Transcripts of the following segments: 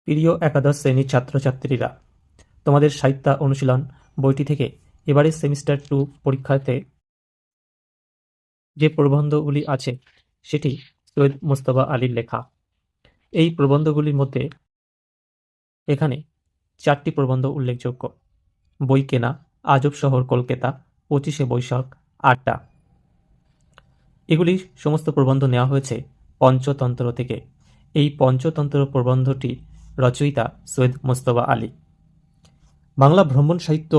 প্রিয় একাদশ শ্রেণীর ছাত্রছাত্রীরা, তোমাদের সাহিত্য অনুশীলন বইটি থেকে এবারের সেমিস্টার 2 পরীক্ষাতে যে প্রবন্ধগুলি আছে সেটি সৈয়দ মুজতবা আলীর লেখা। এই প্রবন্ধগুলির মধ্যে এখানে 4টি প্রবন্ধ উল্লেখযোগ্য। বই কেনা, আজব শহর কলকাতা, 25শে বৈশাখ, আড্ডা। এগুলি সমস্ত প্রবন্ধ নেওয়া হয়েছে পঞ্চতন্ত্র থেকে। এই পঞ্চতন্ত্র প্রবন্ধটি রচয়িতা সৈয়দ মুজতবা আলী। বাংলা ভ্রমণ সাহিত্য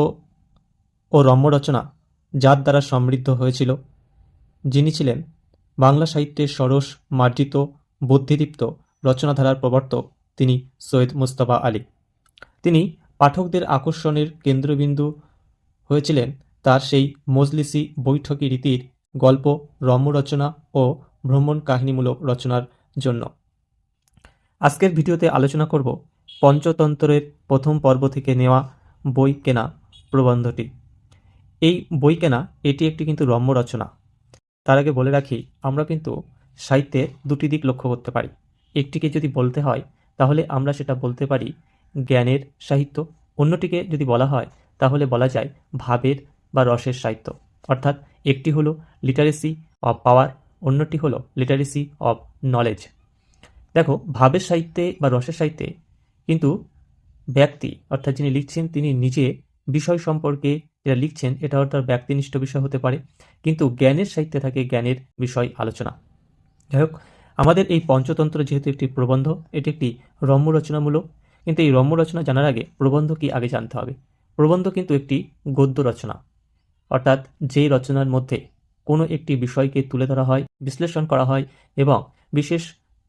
ও রম্য রচনা যার দ্বারা সমৃদ্ধ হয়েছিল, যিনি ছিলেন বাংলা সাহিত্যের সরস মার্জিত বুদ্ধিদীপ্ত রচনাধারার প্রবর্তক, তিনি সৈয়দ মুজতবা আলী। তিনি পাঠকদের আকর্ষণের কেন্দ্রবিন্দু হয়েছিলেন তার সেই মজলিসি বৈঠকি রীতির গল্প, রম্য রচনা ও ভ্রমণ কাহিনীমূলক রচনার জন্য। আজকের ভিডিওতে আলোচনা করব পঞ্চতন্ত্রের প্রথম পর্ব থেকে নেওয়া বই কেনা প্রবন্ধটি। এই বই কেনা এটি একটি কিন্তু রম্য রচনা। তার আগে বলে রাখি, আমরা কিন্তু সাহিত্যের দুটি দিক লক্ষ্য করতে পারি। একটিকে যদি বলতে হয় তাহলে আমরা সেটা বলতে পারি জ্ঞানের সাহিত্য, অন্যটিকে যদি বলা হয় তাহলে বলা যায় ভাবের বা রসের সাহিত্য। অর্থাৎ একটি হলো লিটারেসি অফ পাওয়ার, অন্যটি হলো লিটারেসি অফ নলেজ। দেখো, ভাবের সাহিত্যে বা রসের সাহিত্যে কিন্তু ব্যক্তি অর্থাৎ যিনি লিখছেন তিনি নিজে বিষয় সম্পর্কে যেটা লিখছেন এটা তার ব্যক্তিনিষ্ঠ বিষয় হতে পারে, কিন্তু জ্ঞানের সাহিত্যে থাকে জ্ঞানের বিষয় আলোচনা। যাই হোক, আমাদের এই পঞ্চতন্ত্র যেহেতু একটি প্রবন্ধ, এটি একটি রম্য রচনামূলক, কিন্তু এই রম্য রচনা জানার আগে প্রবন্ধ কি আগে জানতে হবে। প্রবন্ধ কিন্তু একটি গদ্য রচনা, অর্থাৎ যে রচনার মধ্যে কোনো একটি বিষয়কে তুলে ধরা হয়, বিশ্লেষণ করা হয় এবং বিশেষ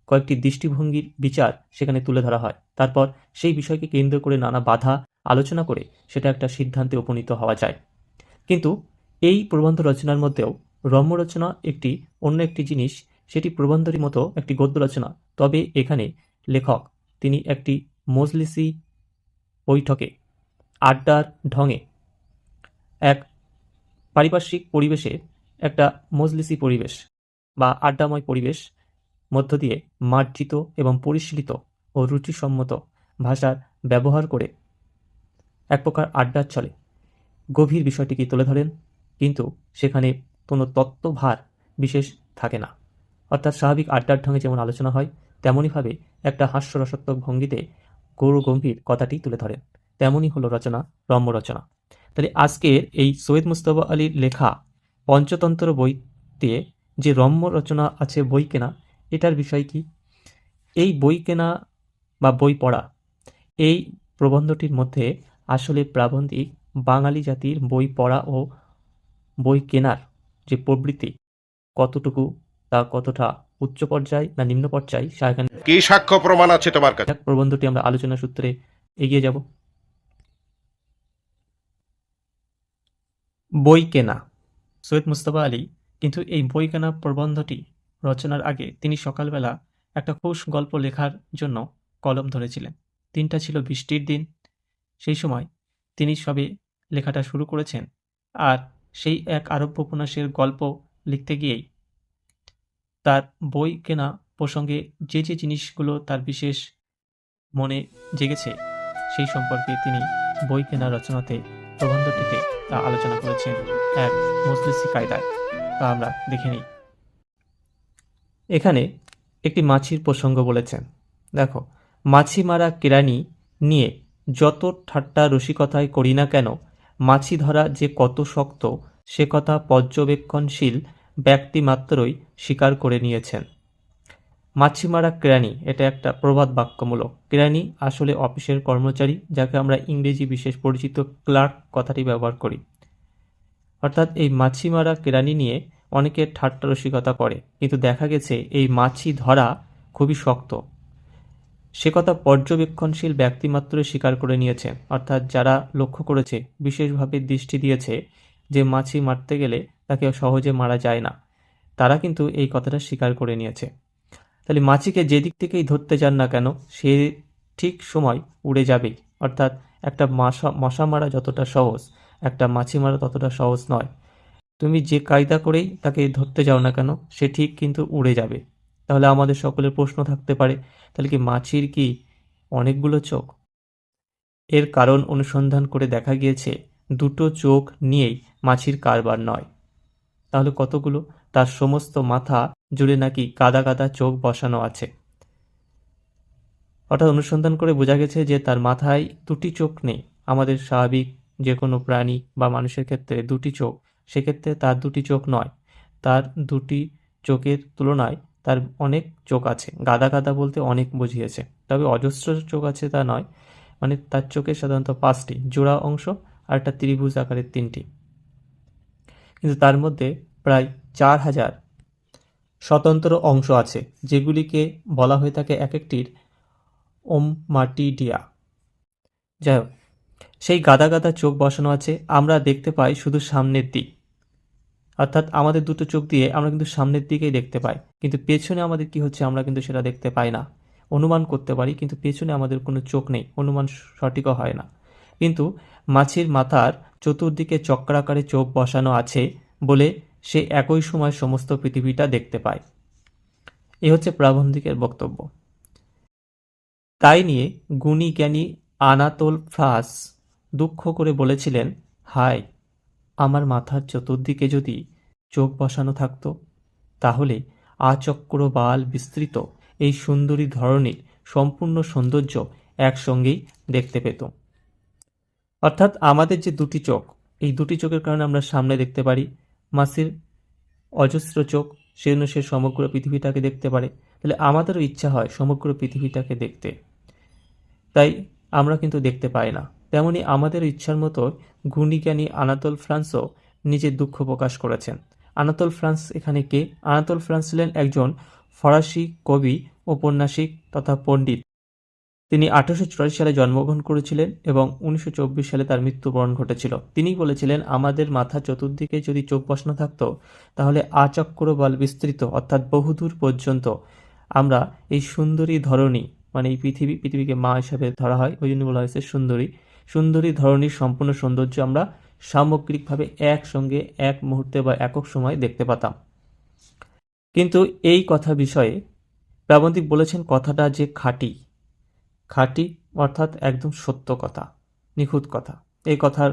কয়েকটি দৃষ্টিভঙ্গির বিচার সেখানে তুলে ধরা হয়। তারপর সেই বিষয়কে কেন্দ্র করে নানা বাধা আলোচনা করে সেটা একটা সিদ্ধান্তে উপনীত হওয়া যায়। কিন্তু এই প্রবন্ধ রচনার মধ্যেও রম্য রচনা একটি অন্য একটি জিনিস, সেটি প্রবন্ধের মতো একটি গদ্য রচনা। তবে এখানে লেখক তিনি একটি মজলিসি বৈঠকে আড্ডার ঢঙে এক পারিপার্শ্বিক পরিবেশে একটা মজলিসি পরিবেশ বা আড্ডাময় পরিবেশ মধ্য দিয়ে মার্জিত এবং পরিশীলিত ও রুচিসম্মত ভাষার ব্যবহার করে এক প্রকার আড্ডার ছলে গভীর বিষয়টিকে তুলে ধরেন, কিন্তু সেখানে কোনো তত্ত্বভার বিশেষ থাকে না। অর্থাৎ স্বাভাবিক আড্ডার ঢঙে যেমন আলোচনা হয় তেমনইভাবে একটা হাস্যরসাত্মক ভঙ্গিতে গৌরগম্ভীর কথাটি তুলে ধরেন। তেমনই হলো রচনা, রম্য রচনা। তাহলে আজকের এই সৈয়দ মুজতবা আলীর লেখা পঞ্চতন্ত্র বইতে যে রম্য রচনা আছে বই কেনা, এটার বিষয় কি? এই বই কেনা বা বই পড়া, এই প্রবন্ধটির মধ্যে আসলে প্রাবন্ধিক বাঙালি জাতির বই পড়া ও বই কেনার যে প্রবৃত্তি কতটুকু, তা কতটা উচ্চ পর্যায় না নিম্ন পর্যায়, সেখানে কি সাক্ষ্য প্রমাণ আছে তোমার কাছে? প্রবন্ধটি আমরা আলোচনা সূত্রে এগিয়ে যাব। বই কেনা। সৈয়দ মুজতবা আলী কিন্তু এই বই কেনা প্রবন্ধটি রচনার আগে তিনি সকালবেলা একটা খুশ গল্প লেখার জন্য কলম ধরেছিলেন। দিনটা ছিল বৃষ্টির দিন। সেই সময় তিনি সবে লেখাটা শুরু করেছেন, আর সেই এক আরব্য উপন্যাসের গল্প লিখতে গিয়েই তার বই কেনা প্রসঙ্গে যে যে জিনিসগুলো তার বিশেষ মনে জেগেছে সেই সম্পর্কে তিনি বই কেনা রচনাতে প্রবন্ধটিতে তা আলোচনা করেছেন এক মজলিসি কায়দায়। তা আমরা দেখে নিই। এখানে একটি মাছির প্রসঙ্গ বলেছেন। দেখো, মাছি মারা কেরানি নিয়ে যত ঠাট্টা রসিকতায় করি না কেন, মাছি ধরা যে কত শক্ত সে কথা পর্যবেক্ষণশীল ব্যক্তিমাত্রই স্বীকার করে নিয়েছেন। মাছি মারা কেরানি, এটা একটা প্রবাদ বাক্যমূলক। কেরানি আসলে অফিসের কর্মচারী, যাকে আমরা ইংরেজি বিশেষ পরিচিত ক্লার্ক কথাটি ব্যবহার করি। অর্থাৎ এই মাছি মারা কেরানি নিয়ে অনেকে ঠাট্টা রসিকতা করে, কিন্তু দেখা গেছে এই মাছি ধরা খুবই শক্ত, সে কথা পর্যবেক্ষণশীল ব্যক্তিমাত্রই স্বীকার করে নিয়েছে। অর্থাৎ যারা লক্ষ্য করেছে, বিশেষভাবে দৃষ্টি দিয়েছে যে মাছি মারতে গেলে তাকে সহজে মারা যায় না, তারা কিন্তু এই কথাটা স্বীকার করে নিয়েছে। তাহলে মাছিকে যে দিক থেকেই ধরতে যান না কেন, সে ঠিক সময় উড়ে যাবেই। অর্থাৎ একটা মশা মারা যতটা সহজ, একটা মাছি মারা ততটা সহজ নয়। তুমি যে কায়দা করেই তাকে ধরতে যাও না কেন, সে ঠিক কিন্তু উড়ে যাবে। তাহলে আমাদের সকলের প্রশ্ন থাকতে পারে, তাহলে কি মাছির কি অনেকগুলো চোখ? এর কারণ অনুসন্ধান করে দেখা গিয়েছে দুটো চোখ নিয়েই মাছির কারবার নয়। তাহলে কতগুলো? তার সমস্ত মাথা জুড়ে নাকি গাদা গাদা চোখ বসানো আছে। অর্থাৎ অনুসন্ধান করে বোঝা গেছে যে তার মাথায় দুটি চোখ নেই। আমাদের স্বাভাবিক যে কোনো প্রাণী বা মানুষের ক্ষেত্রে দুটি চোখ, সেক্ষেত্রে তার দুটি চোখ নয়, তার দুটি চোখের তুলনায় তার অনেক চোখ আছে। গাদা গাদা বলতে অনেক বুঝিয়েছে, তবে অজস্র চোখ আছে তা নয়। মানে তার চোখের সাধারণত 5টি জোড়া অংশ আর একটা ত্রিভুজ আকারের 3টি, কিন্তু তার মধ্যে প্রায় 4000 স্বতন্ত্র অংশ আছে, যেগুলিকে বলা হয়ে থাকে এক একটির ওমমাটিডিয়া। যাই হোক, সেই গাদা গাদা চোখ বসানো আছে। আমরা দেখতে পাই শুধু সামনের দিক, অর্থাৎ আমাদের দুটো চোখ দিয়ে আমরা কিন্তু সামনের দিকেই দেখতে পাই, কিন্তু পেছনে আমাদের কি হচ্ছে আমরা কিন্তু সেটা দেখতে পাই না। অনুমান করতে পারি, কিন্তু পেছনে আমাদের কোনো চোখ নেই, অনুমান সঠিকও হয় না। কিন্তু মাছির মাথার চতুর্দিকে চক্রাকারে চোখ বসানো আছে বলে সে একই সময় সমস্ত পৃথিবীটা দেখতে পায়। এ হচ্ছে প্রাবন্ধিকের বক্তব্য। তাই নিয়ে গুণী জ্ঞানী আনাতোল ফ্রান্স দুঃখ করে বলেছিলেন, হায়, আমার মাথার চতুর্দিকে যদি চোখ বসানো থাকত, তাহলে আচক্রবাল বিস্তৃত এই সুন্দরী ধরনীর সম্পূর্ণ সৌন্দর্য একসঙ্গেই দেখতে পেত। অর্থাৎ আমাদের যে দুটি চোখ, এই দুটি চোখের কারণে আমরা সামনে দেখতে পারি। মাছির অজস্র চোখ, সেজন্য সে সমগ্র পৃথিবীটাকে দেখতে পারে। তাহলে আমাদেরও ইচ্ছা হয় সমগ্র পৃথিবীটাকে দেখতে, তাই আমরা কিন্তু দেখতে পাই না। তেমনি আমাদের ইচ্ছার মতো গুণীজ্ঞানী আনাতোল ফ্রান্সও নিজের দুঃখ প্রকাশ করেছেন। আনাতোল ফ্রান্স এখানে কে? আনাতোল ফ্রান্স ছিলেন একজন ফরাসি কবি, ঔপন্যাসিক তথা পণ্ডিত। তিনি 1884 সালে জন্মগ্রহণ করেছিলেন এবং 1924 সালে তার মৃত্যুবরণ ঘটেছিল। তিনি বলেছিলেন, আমাদের মাথা চতুর্দিকে যদি চোখ বসানো থাকতো, তাহলে আচক্রবাল বিস্তৃত অর্থাৎ বহুদূর পর্যন্ত আমরা এই সুন্দরী ধরনী, মানে এই পৃথিবীকে মা হিসাবে ধরা হয়, ওই জন্য বলা হয়েছে সুন্দরী ধরনীর সম্পূর্ণ সৌন্দর্য আমরা সামগ্রিকভাবে একসঙ্গে এক মুহূর্তে বা একক সময় দেখতে পাতাম। কিন্তু এই কথা বিষয়ে প্রাবন্ধিক বলেছেন কথাটা যে খাঁটি অর্থাৎ একদম সত্য কথা, নিখুঁত কথা। এই কথার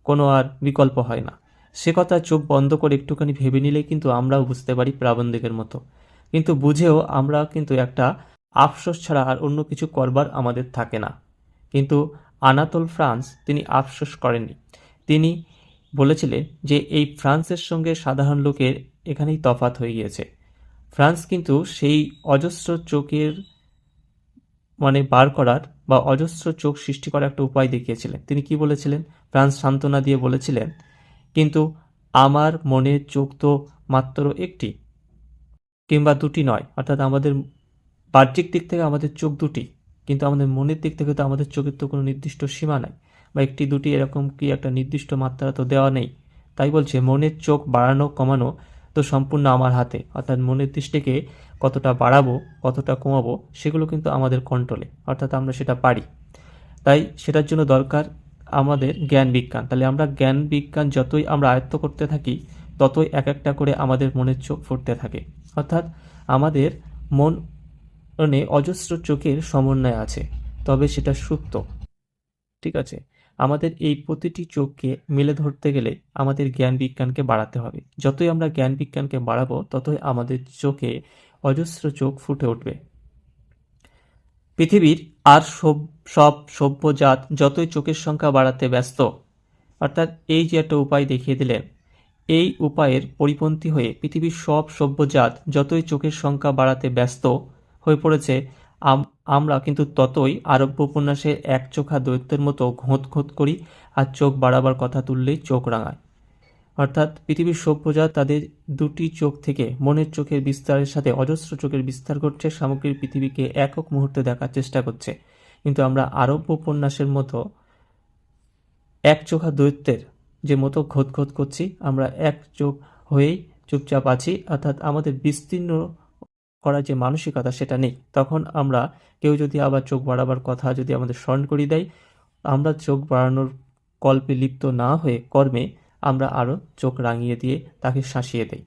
কোনো আর বিকল্প হয় না। সে কথা চোখ বন্ধ করে একটুখানি ভেবে নিলেই কিন্তু আমরাও বুঝতে পারি প্রাবন্ধিকের মতো। কিন্তু বুঝেও আমরা কিন্তু একটা আফসোস ছাড়া আর অন্য কিছু করবার আমাদের থাকে না। কিন্তু আনাতোল ফ্রান্স তিনি আফসোস করেননি। তিনি বলেছিলেন যে এই ফ্রান্সের সঙ্গে সাধারণ লোকের এখানেই তফাৎ হয়ে গিয়েছে। ফ্রান্স কিন্তু সেই অজস্র চোখের মানে বার করার বা অজস্র চোখ সৃষ্টি করার একটা উপায় দেখিয়েছিলেন। তিনি কি বলেছিলেন? ফ্রান্স সান্ত্বনা দিয়ে বলেছিলেন, কিন্তু আমার মনের চোখ তো মাত্র একটি কিংবা দুটি নয়, অর্থাৎ আমাদের বাহ্যিক দিক থেকে আমাদের চোখ দুটি, কিন্তু আমাদের মনের দিক থেকে তো আমাদের চোখের তো কোনো নির্দিষ্ট সীমা নাই, বা একটি দুটি এরকম কি একটা নির্দিষ্ট মাত্রা তো দেওয়া নেই। তাই বলছে মনের চোখ বাড়ানো কমানো তো সম্পূর্ণ আমার হাতে, অর্থাৎ মনের দৃষ্টিকে কতটা বাড়াবো কতটা কমাবো সেগুলো কিন্তু আমাদের কন্ট্রোলে, অর্থাৎ আমরা সেটা পারি। তাই সেটার জন্য দরকার আমাদের জ্ঞান বিজ্ঞান। তাহলে আমরা জ্ঞান বিজ্ঞান যতই আমরা আয়ত্ত করতে থাকি, ততই এক একটা করে আমাদের মনের চোখ ফুটতে থাকে। অর্থাৎ আমাদের মনে অজস্র চোখের সমন্বয় আছে, তবে সেটা সুপ্ত। ঠিক আছে, আমাদের এই প্রতিটি চোখকে মেলে ধরতে গেলে আমাদের জ্ঞান বিজ্ঞানকে বাড়াতে হবে। যতই আমরা জ্ঞান বিজ্ঞানকে বাড়াবো, ততই আমাদের চোখে অজস্র চোখ ফুটে উঠবে। পৃথিবীর আর সব সভ্য জাত যতই চোখের সংখ্যা বাড়াতে ব্যস্ত, অর্থাৎ এই যে একটা উপায় দেখিয়ে দিলেন, এই উপায়ের পরিপন্থী হয়ে পৃথিবীর সব সভ্য জাত যতই চোখের সংখ্যা বাড়াতে ব্যস্ত হয়ে পড়েছে, আমরা কিন্তু ততই আরব্য উপন্যাসের একচোখা দৈত্যের মতো ঘোঁত ঘোঁত করি, আর চোখ বাড়াবার কথা তুললেই চোখ রাঙায়। অর্থাৎ পৃথিবীর সভ্যজাত তাদের দুটি চোখ থেকে মনের চোখের বিস্তারের সাথে অজস্র চোখের বিস্তার ঘটছে, সামগ্রিক পৃথিবীকে একক মুহূর্তে দেখার চেষ্টা করছে। কিন্তু আমরা আরব্য উপন্যাসের মতো একচোখা দৈত্যের যে মতো ঘোঁত ঘোঁত করছি, আমরা এক চোখ হয়েই চুপচাপ আছি, অর্থাৎ আমাদের বিস্তীর্ণ করার যে মানসিকতা সেটা নেই। তখন আমরা কেউ যদি আবার চোখ বাড়াবার কথা যদি আমাদের স্মরণ করিয়ে দেয়, আমরা চোখ বাড়ানোর কল্পে লিপ্ত না হয়ে কর্মে আমরা আরও চোখ রাঙিয়ে দিয়ে তাকে শাসিয়ে দেই।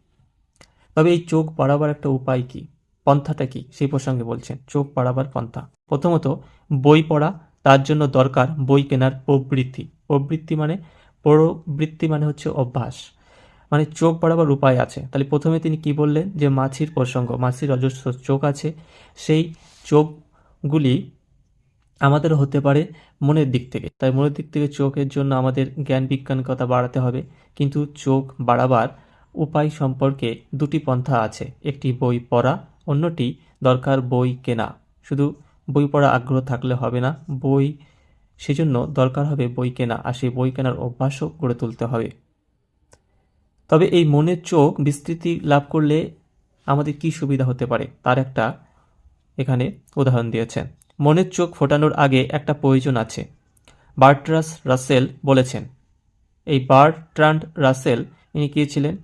তবে এই চোখ বাড়াবার একটা উপায় কি? পন্থাটা কি সেই প্রসঙ্গে বলছেন, চোখ বাড়াবার পন্থা। প্রথমত বই পড়া, তার জন্য দরকার বই কেনার প্রবৃত্তি। প্রবৃত্তি মানে হচ্ছে অভ্যাস, মানে চোখ বাড়াবার উপায় আছে। তাহলে প্রথমে তিনি কি বললেন, যে মাছির প্রসঙ্গ, মাছির অজস্র চোখ আছে, সেই চোখগুলি আমাদের হতে পারে মনের দিক থেকে। তাই মনের দিক থেকে চোখের জন্য আমাদের জ্ঞান বিজ্ঞানিকতা বাড়াতে হবে। কিন্তু চোখ বাড়াবার উপায় সম্পর্কে দুটি পন্থা আছে, একটি বই পড়া, অন্যটি দরকার বই কেনা। শুধু বই পড়া আগ্রহ থাকলে হবে না, সেজন্য দরকার হবে বই কেনা, আর সেই বই কেনার অভ্যাসও গড়ে তুলতে হবে। তবে এই মনের চোখ বিস্তৃতি লাভ করলে আমাদের কি সুবিধা হতে পারে তার একটা এখানে উদাহরণ দিয়েছেন। মনের চোখ ফোটানোর আগে একটা প্রয়োজন আছে, বার্ট্রান্ড রাসেল বলেছেন। এই বার্ট্রান্ড রাসেল ইনি কে ছিলেন?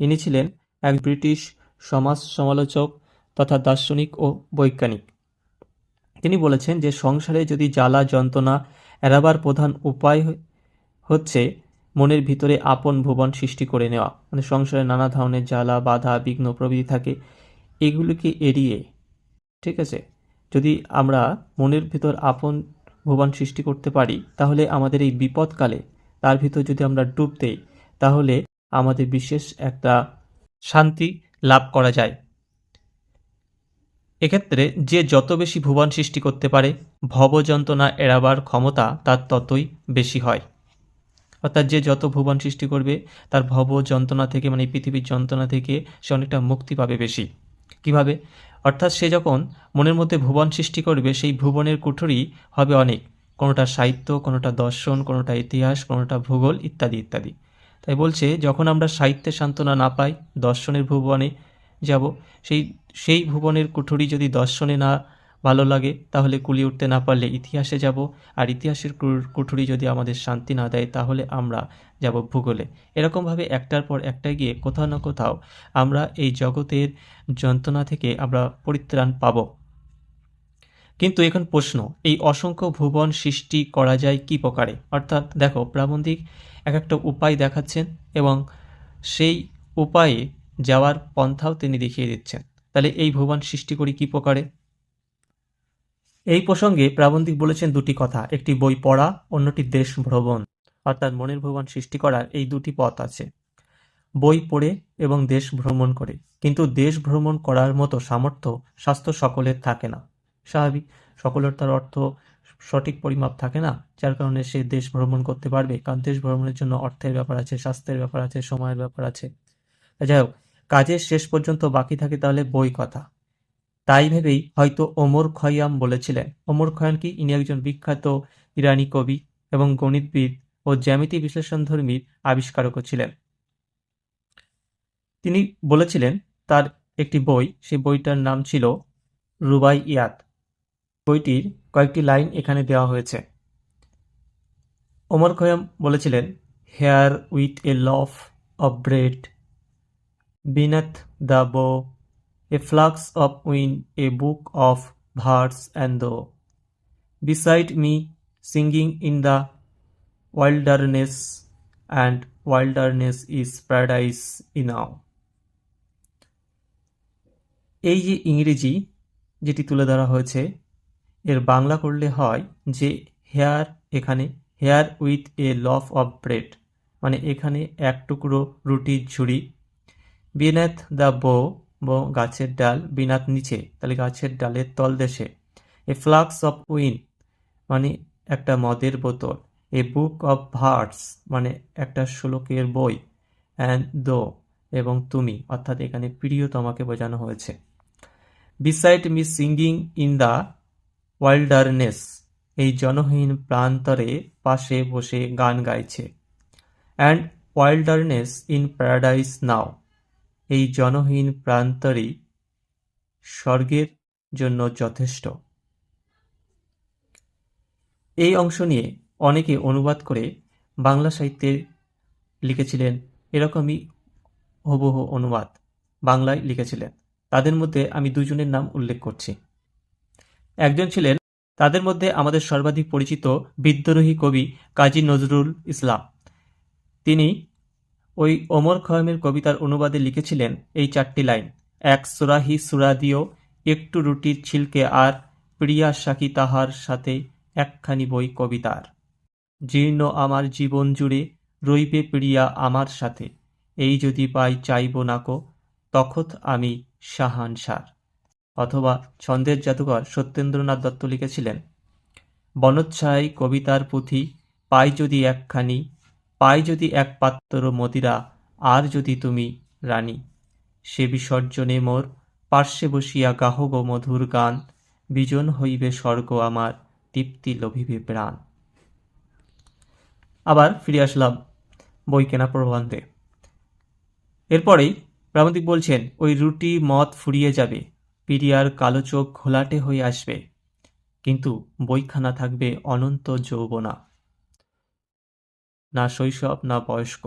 ইনি ছিলেন এক ব্রিটিশ সমাজ সমালোচক তথা দার্শনিক ও বৈজ্ঞানিক। তিনি বলেছেন যে সংসারে যদি জ্বালা যন্ত্রণা এড়াবার প্রধান উপায় হচ্ছে মনের ভিতরে আপন ভুবন সৃষ্টি করে নেওয়া। মানে সংসারে নানা ধরনের জ্বালা বাধা বিঘ্ন প্রভৃতি থাকে, এগুলিকে এড়িয়ে, ঠিক আছে, যদি আমরা মনের ভিতর আপন ভুবন সৃষ্টি করতে পারি, তাহলে আমাদের এই বিপদকালে তার ভিতর যদি আমরা ডুব দেই, তাহলে আমাদের বিশেষ একটা শান্তি লাভ করা যায়। এক্ষেত্রে যে যত বেশি ভুবন সৃষ্টি করতে পারে, ভবযন্ত্রণা এড়াবার ক্ষমতা তার ততই বেশি হয়। অর্থাৎ যে যত ভুবন সৃষ্টি করবে, তার ভব যন্ত্রণা থেকে, মানে এই পৃথিবীর যন্ত্রণা থেকে সে অনেকটা মুক্তি পাবে বেশি। কিভাবে? অর্থাৎ সে যখন মনের মধ্যে ভুবন সৃষ্টি করবে, সেই ভুবনের কুঠুরি হবে অনেক, কোনোটা সাহিত্য, কোনোটা দর্শন, কোনোটা ইতিহাস, কোনোটা ভূগোল, ইত্যাদি ইত্যাদি। তাই বলছে, যখন আমরা সাহিত্যের সান্ত্বনা না পাই, দর্শনের ভুবনে যাব, সেই ভুবনের কুঠুরি যদি দর্শনে না ভালো লাগে, তাহলে কুলিয়ে উঠতে না পারলে ইতিহাসে যাব, আর ইতিহাসের কুঠুরি যদি আমাদের শান্তি না দেয়, তাহলে আমরা যাব ভূগোলে। এরকমভাবে একটার পর একটা গিয়ে কোথাও না কোথাও আমরা এই জগতের যন্ত্রণা থেকে আমরা পরিত্রাণ পাব। কিন্তু এখন প্রশ্ন, এই অসংখ্য ভুবন সৃষ্টি করা যায় কি প্রকারে? অর্থাৎ দেখো, প্রাবন্ধিক এক একটা উপায় দেখাচ্ছেন এবং সেই উপায়ে যাওয়ার পন্থাও তিনি দেখিয়ে দিচ্ছেন। তাহলে এই ভুবন সৃষ্টি করি কি প্রকারে? এই প্রসঙ্গে প্রাবন্ধিক বলেছেন দুটি কথা, একটি বই পড়া, অন্যটি দেশ ভ্রমণ। অর্থাৎ মনের ভুবন সৃষ্টি করার এই দুটি পথ আছে, বই পড়ে এবং দেশ ভ্রমণ করে। কিন্তু দেশ ভ্রমণ করার মতো সামর্থ্য স্বাস্থ্য সকলের থাকে না। স্বাভাবিক, সকলের তার অর্থ সঠিক পরিমাপ থাকে না, যার কারণে সে দেশ ভ্রমণ করতে পারবে, কারণ দেশ ভ্রমণের জন্য অর্থের ব্যাপার আছে, স্বাস্থ্যের ব্যাপার আছে, সময়ের ব্যাপার আছে। যাই হোক, কাজের শেষ পর্যন্ত বাকি থাকে তাহলে বই কথা। তাই ভেবেই হয়তো ওমর খৈয়াম বলেছিলেন। ওমর খৈয়াম কি? ইনি একজন বিখ্যাত ইরানি কবি এবং গণিতবিদ ও জ্যামিতি বিশ্লেষণধর্মীর আবিষ্কারকও ছিলেন। তিনি বলেছিলেন তার একটি বই, সেই বইটার নাম ছিল রুবাইয়াত। বইটির কয়েকটি লাইন এখানে দেওয়া হয়েছে। ওমর খৈয়াম বলেছিলেন, here with a loaf of bread beneath the bow, a flux of wind, a book of verse and thou beside me singing in the wilderness, and wilderness is paradise enow. এই যে ইংরেজি যেটি তুলে ধরা হয়েছে, এর বাংলা করলে হয় যে হেয়ার, এখানে here with a loaf of bread, মানে এখানে এক টুকরো রুটির ঝুড়ি, বিনাথ দ্য বো, গাছের ডাল, বিনাথ নিচে, তাহলে গাছের ডালের তলদেশে, এ ফ্লাক্স অফ উইন মানে একটা মদের বোতল, এ বুক অফ ভার্স মানে একটা শ্লোকের বই, অ্যান্ড দো এবং তুমি, অর্থাৎ এখানে প্রিয়তমাকে বোঝানো হয়েছে। Beside me singing in the wilderness, এই জনহীন প্রান্তরে পাশে বসে গান গাইছে। অ্যান্ড ওয়াইল্ডারনেস ইন প্যারাডাইস নাও, এই জনহীন প্রান্তরই স্বর্গের জন্য যথেষ্ট। এই অংশ নিয়ে অনেকে অনুবাদ করে বাংলা সাহিত্যে লিখেছিলেন, এরকমই হুবহু অনুবাদ বাংলায় লিখেছিলেন। তাদের মধ্যে আমি দুজনের নাম উল্লেখ করছি। একজন ছিলেন, তাদের মধ্যে আমাদের সর্বাধিক পরিচিত বিদ্রোহী কবি কাজী নজরুল ইসলাম। তিনি ওই ওমর খৈয়ামের কবিতার অনুবাদে লিখেছিলেন এই চারটি লাইন। এক সুরাহি সুরা দিও, একটু রুটির ছিলকে আর প্রিয়া সাকি তাহার সাথে একখানি বই কবিতার। জীর্ণ আমার জীবন জুড়ে রইবে প্রিয়া আমার সাথে, এই যদি পাই চাইব নাকো তখত আমি শাহানশার। অথবা ছন্দের জাদুকর সত্যেন্দ্রনাথ দত্ত লিখেছিলেন, বনচ্ছায় কবিতার পুঁথি পাই যদি একখানি, পাই যদি এক পাত্র মদিরা, আর যদি তুমি রানী, সে বিসর্জনে মোর পার্শ্বে বসিয়া গাহ গো মধুর গান, বিজন হইবে স্বর্গ আমার, তৃপ্তি লভিবে প্রাণ। আবার ফিরে আসলাম বই কেনা প্রবন্ধে। এরপরেই প্রাবন্ধিক বলছেন, ওই রুটি মদ ফুরিয়ে যাবে, পিরিয়ার কালো চোখ ঘোলাটে হয়ে আসবে, কিন্তু বইখানা থাকবে অনন্ত যৌবনা, না শৈশব না বয়স্ক,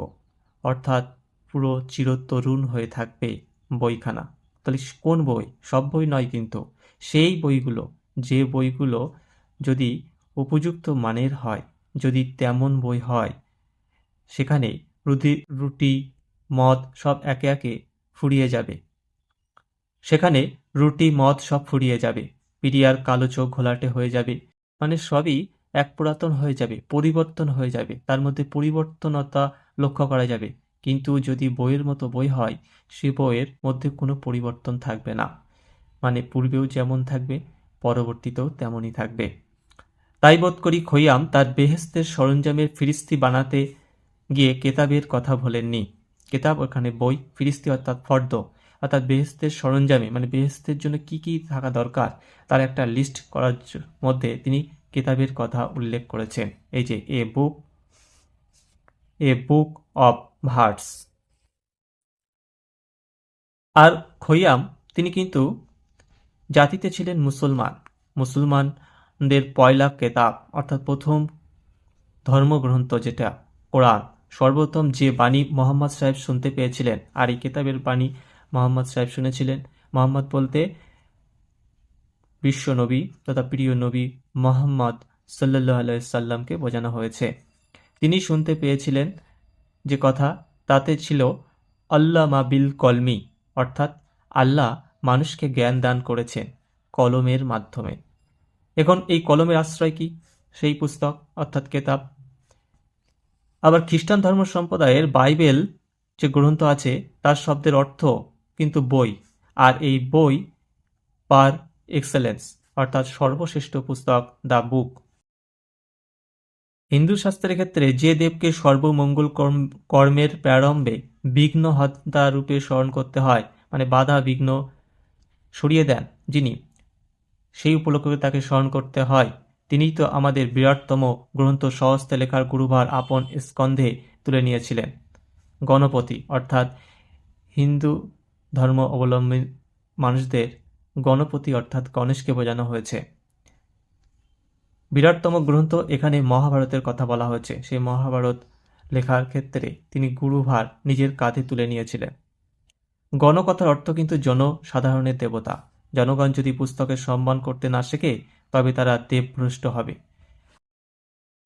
অর্থাৎ পুরো চিরতরুণ হয়ে থাকবে বইখানা। তাহলে কোন বই? সব বই নয়, কিন্তু সেই বইগুলো, যে বইগুলো যদি উপযুক্ত মানের হয়, যদি তেমন বই হয়, সেখানে রুটি মদ সব একে একে ফুরিয়ে যাবে, সেখানে রুটি মদ সব ফুরিয়ে যাবে, পিরিয়ার কালো চোখ ঘোলাটে হয়ে যাবে, মানে সবই এক পুরাতন হয়ে যাবে, পরিবর্তন হয়ে যাবে, তার মধ্যে পরিবর্তনতা লক্ষ্য করা যাবে। কিন্তু যদি বইয়ের মতো বই হয়, সে বইয়ের মধ্যে কোনো পরিবর্তন থাকবে না, মানে পূর্বেও যেমন থাকবে পরবর্তীতেও তেমনই থাকবে। তাই বোধ করি খৈয়াম তার বেহেস্তের সরঞ্জামের ফিরিস্তি বানাতে গিয়ে কেতাবের কথা ভোলেননি। কেতাব ওখানে বই, ফিরিস্তি অর্থাৎ ফর্দ, অর্থাৎ বেহেস্তের সরঞ্জামে, মানে বেহেস্তের জন্য কি কি থাকা দরকার তার একটা লিস্ট করার মধ্যে তিনি কেতাবের কথা উল্লেখ করেছেন। এই যে এ বুক অফ ভার্স। আর খৈয়াম তিনি কিন্তু জাতিতে ছিলেন মুসলমান, মুসলমানদের পয়লা কেতাব অর্থাৎ প্রথম ধর্মগ্রন্থ যেটা কোরআন, সর্বপ্রথম যে বাণী মোহাম্মদ সাহেব শুনতে পেয়েছিলেন, আর এই কেতাবের বাণী মোহাম্মদ সাহেব শুনেছিলেন। মোহাম্মদ বলতে বিশ্ব নবী তথা প্রিয় নবী মোহাম্মদ সাল্লাল্লাহু আলাইহি সাল্লামকে বোঝানো হয়েছে। তিনি শুনতে পেয়েছিলেন যে কথা, তাতে ছিল আল্লামা বিল কলমি, অর্থাৎ আল্লাহ মানুষকে জ্ঞান দান করেছেন কলমের মাধ্যমে। এখন এই কলমের আশ্রয় কি? সেই পুস্তক অর্থাৎ কেতাব। আবার খ্রিস্টান ধর্ম সম্প্রদায়ের বাইবেল যে গ্রন্থ আছে তার শব্দের অর্থ কিন্তু বই, আর এই বই পার এক্সেলেন্স অর্থাৎ সর্বশ্রেষ্ঠ পুস্তক দ্য বুক। হিন্দু শাস্ত্রের ক্ষেত্রে যে দেবকে সর্বমঙ্গল কর্মের প্রারম্ভে বিঘ্ন হত্যা রূপে স্মরণ করতে হয়, মানে বাধা বিঘ্ন সরিয়ে দেন যিনি, সেই উপলক্ষে তাকে স্মরণ করতে হয়। তিনিই তো আমাদের বিরাটতম গ্রন্থ সহস্তে লেখার গুরুভার আপন স্কন্ধে তুলে নিয়েছিলেন। গণপতি অর্থাৎ হিন্দু ধর্ম অবলম্বী মানুষদের গণপতি অর্থাৎ গণেশকে বোঝানো হয়েছে। বিরাটতম গ্রন্থ, এখানে মহাভারতের কথা বলা হয়েছে। সেই মহাভারত লেখার ক্ষেত্রে তিনি গুরুভার নিজের কাঁধে তুলে নিয়েছিলেন। গণকথার অর্থ কিন্তু জনসাধারণের দেবতা। জনগণ যদি পুস্তকের সম্মান করতে না শেখে তবে তারা দেবভ্রষ্ট হবে।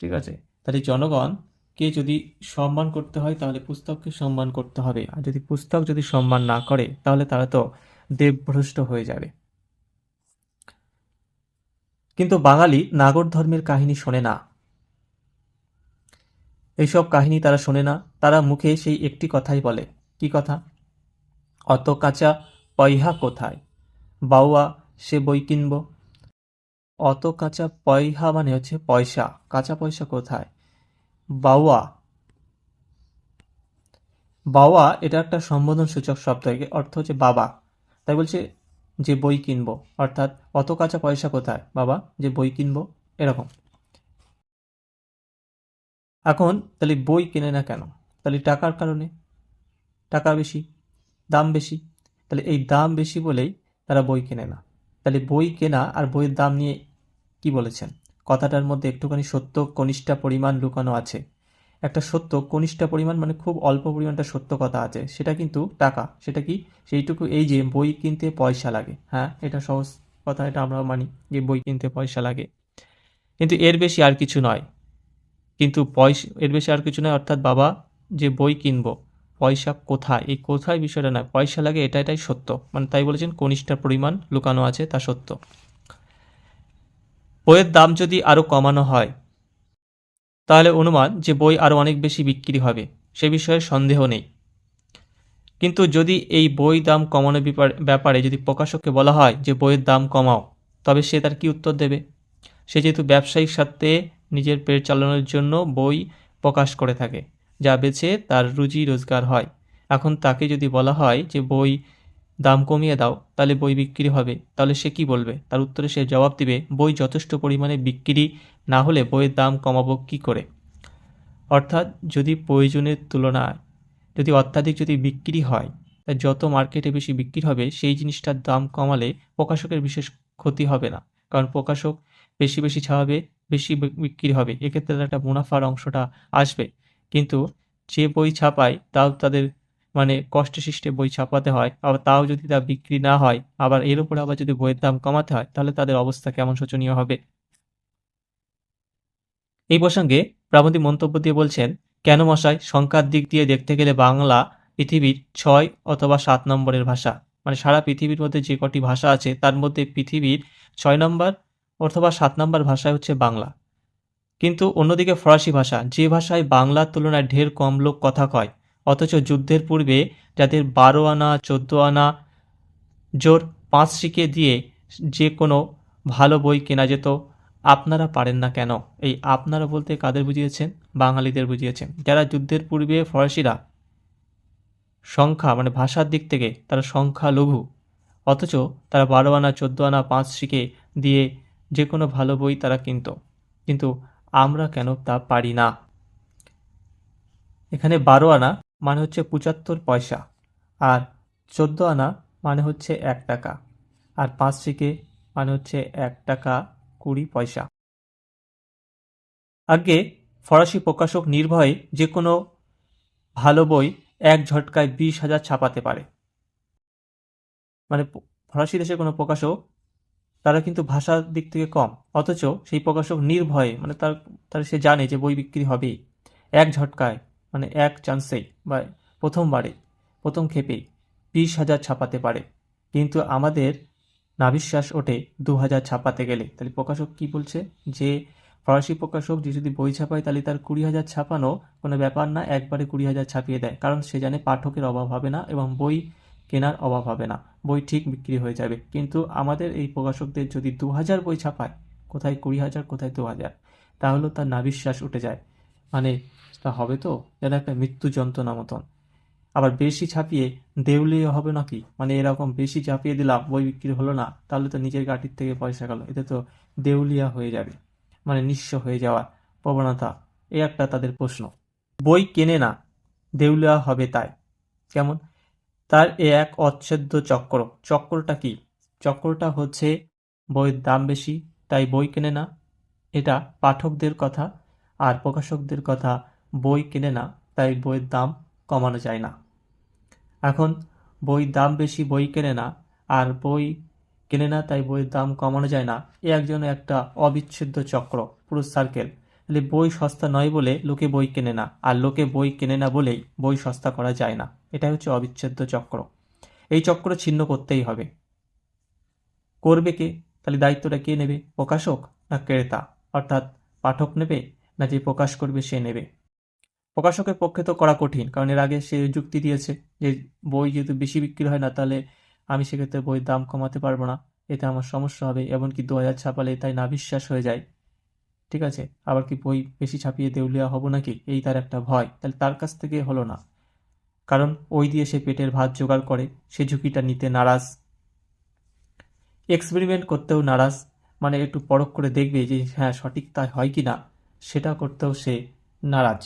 ঠিক আছে, তাহলে জনগণকে যদি সম্মান করতে হয় তাহলে পুস্তককে সম্মান করতে হবে, আর যদি পুস্তক যদি সম্মান না করে তাহলে তারা তো দেবভ্রষ্ট হয়ে যাবে। কিন্তু বাঙালি নাগর ধর্মের কাহিনী শোনে না, এইসব কাহিনী তারা শোনে না। তারা মুখে সেই একটি কথাই বলে। কি কথা? অত কাঁচা পয়হা কোথায়, বাউয়া সে বই কিনব। অত কাঁচা পয়হা মানে হচ্ছে পয়সা, কাঁচা পয়সা কোথায়? বাউয়া, বাবা এটা একটা সম্বোধন সূচক শব্দ, অর্থ হচ্ছে বাবা। তাই বলছে যে বই কিনবো, অর্থাৎ অত কাঁচা পয়সা কোথায় বাবা যে বই কিনবো, এরকম। এখন তাহলে বই কেনে না কেন? তাহলে টাকার কারণে, টাকা বেশি, দাম বেশি। তাহলে এই দাম বেশি বলেই তারা বই কেনে না। তাহলে বই কেনা আর বইয়ের দাম নিয়ে কি বলেছেন? কথাটার মধ্যে একটুখানি সত্য কনিষ্ঠা পরিমাণ লুকানো আছে। একটা সত্য কনিষ্ঠা পরিমাণ মানে খুব অল্প পরিমাণটা সত্য কথা আছে, সেটা কিন্তু টাকা। সেটা কি? সেইটুকু, এই যে বই কিনতে পয়সা লাগে। হ্যাঁ, এটা সহজ কথা, এটা আমরাও মানি যে বই কিনতে পয়সা লাগে, কিন্তু এর বেশি আর কিছু নয়। কিন্তু পয়সা এর বেশি আর কিছু নয়, অর্থাৎ বাবা যে বই কিনবো, পয়সা কোথায়, এই কোথায় বিষয়টা নয়, পয়সা লাগে এটাই সত্য, মানে তাই বলেছেন কনিষ্ঠার পরিমাণ লুকানো আছে তা সত্য। বইয়ের দাম যদি আরও কমানো হয় তাহলে অনুমান যে বই আরও অনেক বেশি বিক্রি হবে, সে বিষয়ে সন্দেহ নেই। কিন্তু যদি এই বই দাম কমানোর ব্যাপারে যদি প্রকাশককে বলা হয় যে বইয়ের দাম কমাও, তবে সে তার কি উত্তর দেবে? সে যেহেতু ব্যবসায়িক স্বার্থে নিজের পেট চালানোর জন্য বই প্রকাশ করে থাকে, যা বেচে তার রুজি রোজগার হয়। এখন তাকে যদি বলা হয় যে বই দাম কমিয়ে দাও তাহলে বই বিক্রি হবে, তাহলে সে কি বলবে? তার উত্তরে সে জবাব দিবে, বই যথেষ্ট পরিমাণে বিক্রি না হলে বইয়ের দাম কমাবো কি করে। অর্থাৎ যদি প্রয়োজনের তুলনায় যদি অত্যাধিক যদি বিক্রি হয়, তা যত মার্কেটে বেশি বিক্রি হবে সেই জিনিসটার দাম কমালে প্রকাশকের বিশেষ ক্ষতি হবে না, কারণ প্রকাশক বেশি বেশি ছাপাবে, বেশি বিক্রি হবে, এক্ষেত্রে তার একটা মুনাফার অংশটা আসবে। কিন্তু যে বই ছাপায় তাও তাদের মানে কষ্টে সৃষ্টে বই ছাপাতে হয়, আবার তাও যদি তা বিক্রি না হয়, আবার এর উপরে আবার যদি বইয়ের দাম কমাতে হয়, তাহলে তাদের অবস্থা কেমন শোচনীয় হবে। এই প্রসঙ্গে প্রাবন্ধিক মন্তব্য দিয়ে বলছেন, কেন মশাই, সংখ্যার দিক দিয়ে দেখতে গেলে বাংলা পৃথিবীর 6 অথবা 7 নম্বরের ভাষা, মানে সারা পৃথিবীর মধ্যে যে কটি ভাষা আছে তার মধ্যে পৃথিবীর 6 নম্বর অথবা 7 নম্বর ভাষা হচ্ছে বাংলা। কিন্তু অন্যদিকে ফরাসি ভাষা, যে ভাষায় বাংলার তুলনায় ঢের কম লোক কথা কয়, অথচ যুদ্ধের পূর্বে যাদের 12 আনা 14 আনা জোর 5 শিকে দিয়ে যে কোনো ভালো বই কেনা যেত, আপনারা পারেন না কেন? এই আপনারা বলতে কাদের বুঝিয়েছেন? বাঙালিদের বুঝিয়েছেন। যারা যুদ্ধের পূর্বে ফরাসিরা সংখ্যা মানে ভাষার দিক থেকে তারা সংখ্যালঘু, অথচ তারা 12 আনা 14 আনা 5 শিকে দিয়ে যে কোনো ভালো বই তারা কিন্তু আমরা কেন তা পারি না? এখানে 12 আনা মানে হচ্ছে 75 পয়সা, আর 14 আনা মানে হচ্ছে 1 টাকা, আর 5 শিকে মানে হচ্ছে 1 টাকা 20 পয়সা। আগে ফরাসি প্রকাশক নির্ভয়ে যে কোনো ভালো বই এক ঝটকায় 20,000 ছাপাতে পারে। মানে ফরাসি দেশের কোনো প্রকাশক তারা কিন্তু ভাষার দিক থেকে কম, অথচ সেই প্রকাশক নির্ভয়ে মানে তার সে জানে যে বই বিক্রি হবেই, এক ঝটকায় মানে এক চান্সেই বা প্রথমবারে প্রথম ক্ষেপেই 20,000 ছাপাতে পারে। কিন্তু আমাদের নাভিশ্বাস ওঠে 2,000 ছাপাতে গেলে। তাহলে প্রকাশক কি বলছে যে ফরাসি প্রকাশক যে যদি বই ছাপায় তাহলে তার 20,000 ছাপানো কোনো ব্যাপার না, একবারে 20,000 ছাপিয়ে দেয়, কারণ সে জানে পাঠকের অভাব হবে না এবং বই কেনার অভাব হবে না, বই ঠিক বিক্রি হয়ে যাবে। কিন্তু আমাদের এই প্রকাশকদের যদি 2,000 বই ছাপায়, কোথায় 20,000 কোথায় 2,000, তাহলেও তার নাভিশ্বাস উঠে যায়, মানে তা হবে তো যেন একটা মৃত্যু যন্ত্রণা মতন। আবার বেশি ছাপিয়ে দেউলিয়া হবে নাকি, মানে এরকম বেশি ছাপিয়ে দিলাম বই বিক্রি হলো না, তাহলে তো নিজের গাড়ির থেকে পয়সা গেল, এতে তো দেউলিয়া হয়ে যাবে, মানে নিঃস্ব হয়ে যাওয়ার প্রবণতা, এই একটা তাদের প্রশ্ন। বই কেনে না, দেউলিয়া হবে তাই কেমন? তার এ এক অচ্ছেদ্য চক্র। চক্রটা কি? চক্রটা হচ্ছে বইয়ের দাম বেশি তাই বই কেনে না, এটা পাঠকদের কথা, আর প্রকাশকদের কথা, বই কেনে না তাই বইয়ের দাম কমানো যায় না। এখন বইয়ের দাম বেশি বই কেনে না, আর বই কেনে না তাই বইয়ের দাম কমানো যায় না, এ একজন একটা অবিচ্ছেদ্য চক্র, পুরো সার্কেল। তাহলে বই সস্তা নয় বলে লোকে বই কেনে না, আর লোকে বই কেনে না বলেই বই সস্তা করা যায় না, এটাই হচ্ছে অবিচ্ছেদ্য চক্র। এই চক্র ছিন্ন করতেই হবে। করবে কে? তাহলে দায়িত্বটা কে নেবে? প্রকাশক না ক্রেতা, অর্থাৎ পাঠক নেবে, না যে প্রকাশ করবে সে নেবে? প্রকাশকের পক্ষে তো করা কঠিন, কারণ এর আগে সে যুক্তি দিয়েছে যে বই যেহেতু বেশি বিক্রি হয় না, তাহলে আমি সেক্ষেত্রে বইয়ের দাম কমাতে পারবো না, এতে আমার সমস্যা হবে, এমনকি 2,000 ছাপালে তাই নাভিশ্বাস হয়ে যায়। ঠিক আছে, আবার কি বই বেশি ছাপিয়ে দেউলিয়া হব নাকি, এই তার একটা ভয়। তাহলে তার কাছ থেকে হলো না, কারণ ওই দিয়ে সে পেটের ভাত জোগাড় করে, সে ঝুঁকিটা নিতে নারাজ, এক্সপেরিমেন্ট করতেও নারাজ, মানে একটু পরখ করে দেখবে যে হ্যাঁ সঠিক তা হয় কি না, সেটা করতেও সে নারাজ,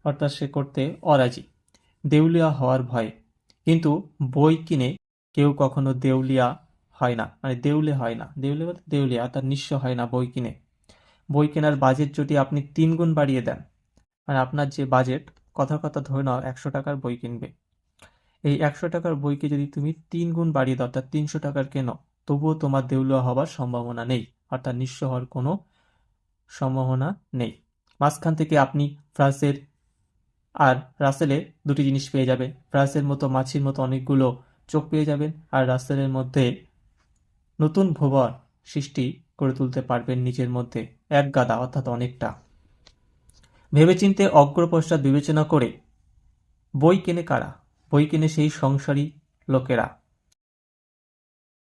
অর্থাৎ সে করতে অরাজি, দেউলিয়া হওয়ার ভয়ে। কিন্তু বই কিনে কেউ কখনো দেউলিয়া হয় না, মানে দেউলে হয় না, দেউলে বলতে দেউলিয়া অর্থাৎ নিঃস্ব হয় না বই কিনে। বই কেনার বাজেট যদি আপনি 3 গুণ বাড়িয়ে দেন, মানে আপনার যে বাজেট, কথার কথা ধরে নাও 100 টাকার বই কিনবে, এই 100 টাকার বইকে যদি তুমি 3 গুণ বাড়িয়ে দাও অর্থাৎ 300 টাকার কেনো, তবুও তোমার দেউলিয়া হওয়ার সম্ভাবনা নেই, অর্থাৎ নিঃস্ব হওয়ার কোনো সম্ভাবনা নেই। মাঝখান থেকে আপনি ফ্রান্সের আর রাসেলে দুটি জিনিস পেয়ে যাবেন। ব্রাসের মতো মাছির মতো অনেকগুলো চোখ পেয়ে যাবেন, আর রাসেলের মধ্যে নতুন ভুবন সৃষ্টি করে তুলতে পারবেন নিজের মধ্যে, এক গাদা অর্থাৎ অনেকটা। ভেবেচিন্তে অগ্রপশ্চাৎ বিবেচনা করে বই কেনে কারা? বই কেনে সেই সংসারী লোকেরা।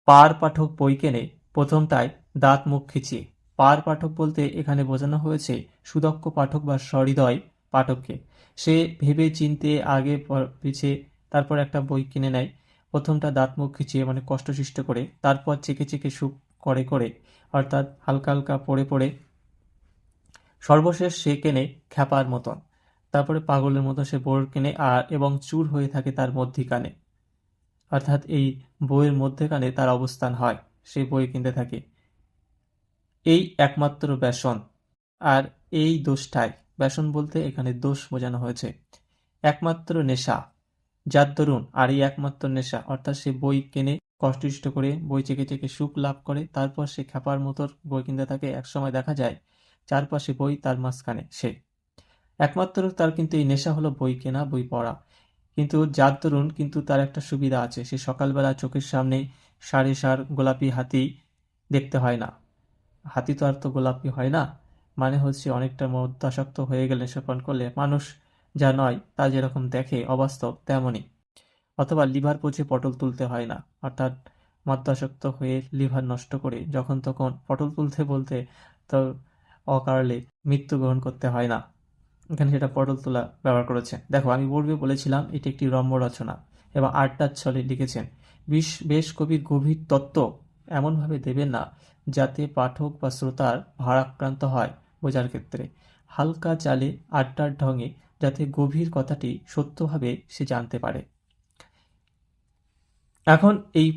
পার পাঠক বই কেনে প্রথমটায় দাঁত মুখ খিচিয়ে। পার পাঠক বলতে এখানে বোঝানো হয়েছে সুদক্ষ পাঠক বা সহৃদয় পাঠককে। সে ভেবে চিন্তে আগে পিছে তারপর একটা বই কিনে নেয়। প্রথমটা দাঁত মুখ খিচিয়ে মানে কষ্টসৃষ্ট করে, তারপর চেকে চেকে সুখ করে করে অর্থাৎ হালকা হালকা পড়ে পড়ে সর্বশেষ সে কেনে খ্যাপার মতন। তারপরে পাগলের মতো সে বই কেনে এবং চুর হয়ে থাকে তার মধ্যিখানে, অর্থাৎ এই বইয়ের মধ্যেখানে তার অবস্থান হয়, সে বই কিনতে থাকে। এই একমাত্র ব্যসন, আর এই দোষটাই, ব্যসন বলতে এখানে দোষ বোঝানো হয়েছে, একমাত্র নেশা যার দরুন, আর এই একমাত্র নেশা অর্থাৎ সে বই কেনে কষ্টসৃষ্ট করে বই চেকে চেকে সুখ লাভ করে, তারপর সে খ্যাপার মতো বই কিনতে থাকে। একসময় দেখা যায় চারপাশে বই, তার মাঝখানে সে। একমাত্র তার কিন্তু এই নেশা হলো বই কেনা, বই পড়া। কিন্তু যার দরুন কিন্তু তার একটা সুবিধা আছে, সে সকালবেলা চোখের সামনে সারি সার গোলাপি হাতি দেখতে হয় না। হাতি তো আর তো গোলাপি হয় না, মানে হচ্ছে অনেকটা মধ্যাসক্ত হয়ে গেলে নেশাপান করলে মানুষ যা নয় তা যেরকম দেখে অবাস্তব তেমনই। অথবা লিভার পচে পটল তুলতে হয় না, অর্থাৎ মদ্যাসক্ত হয়ে লিভার নষ্ট করে যখন তখন পটল তুলতে বলতে তো অকারণে মৃত্যুবরণ করতে হয় না, এখানে সেটা পটল তোলা ব্যবহার করেছেন। দেখো, আমি পূর্বে বলেছিলাম এটি একটি রম্য রচনা এবং আড্ডার ছলে লিখেছেন। বেশ কবির গভীর তত্ত্ব এমনভাবে দেবেন না যাতে পাঠক বা শ্রোতার ভারাক্রান্ত হয় বোঝার ক্ষেত্রে, হালকা চালে আড্ডার ঢঙে যাতে গভীর কথাটি সত্যভাবে সে জানতে পারে। এখন এই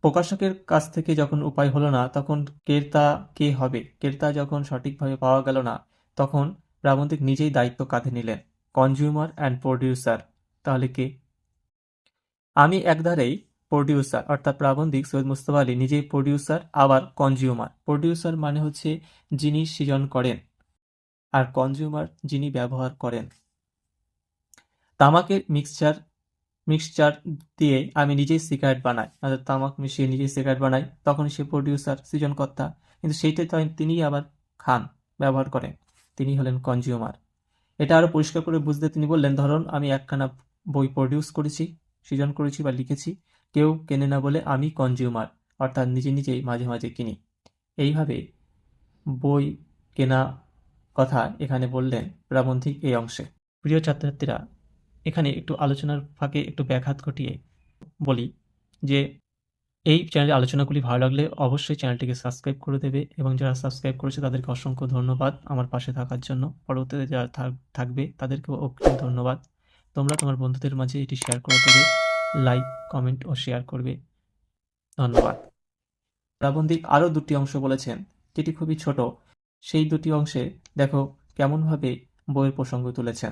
প্রকাশকের কাছ থেকে যখন উপায় হলো না, তখন ক্রেতা কে হবে? ক্রেতা যখন সঠিকভাবে পাওয়া গেল না, তখন প্রাবন্ধিক নিজেই দায়িত্ব কাঁধে নিলেন। কনজিউমার অ্যান্ড প্রডিউসার তাহলে কে? আমি একধারেই প্রডিউসার, অর্থাৎ প্রাবন্ধিক সৈয়দ মুজতবা আলী নিজেই প্রডিউসার আবার কনজিউমার। প্রডিউসার মানে হচ্ছে যিনি সৃজন করেন, আর কনজিউমার যিনি ব্যবহার করেন। তামাকের মিক্সচার দিয়ে আমি নিজেই সিগারেট বানাই, অর্থাৎ তামাক মিশিয়ে নিজেই সিগারেট বানাই, তখন সে প্রডিউসার, সৃজনকর্তা। কিন্তু সেইটাই তো তিনি আবার খান, ব্যবহার করেন, তিনি হলেন কনজিউমার। এটা আরো পরিষ্কার করে বুঝতে তিনি বললেন, ধরুন আমি একখানা বই প্রডিউস করেছি, সৃজন করেছি বা লিখেছি, কেউ কেনে না বলে আমি কনজিউমার, অর্থাৎ নিজে নিজেই মাঝে মাঝে কিনি। এইভাবে বই কেনা কথা এখানে বললেন প্রাবন্ধিক এই অংশে। প্রিয় ছাত্রছাত্রীরা, এখানে একটু আলোচনার ফাঁকে একটু ব্যাঘাত ঘটিয়ে বলি যে এই চ্যানেলের আলোচনাগুলি ভালো লাগলে অবশ্যই চ্যানেলটিকে সাবস্ক্রাইব করে দেবে, এবং যারা সাবস্ক্রাইব করেছে তাদেরকে অসংখ্য ধন্যবাদ আমার পাশে থাকার জন্য। পরবর্তীতে যারা থাকবে তাদেরকেও অগ্রিম ধন্যবাদ। তোমরা তোমার বন্ধুদের মাঝে এটি শেয়ার করে দেবে, লাইক, কমেন্ট ও শেয়ার করবে। ধন্যবাদ। প্রাবন্ধিক আরও দুটি অংশ বলেছেন, যেটি খুবই ছোট। সেই দুটি অংশে দেখো কেমনভাবে বইয়ের প্রসঙ্গ তুলেছেন।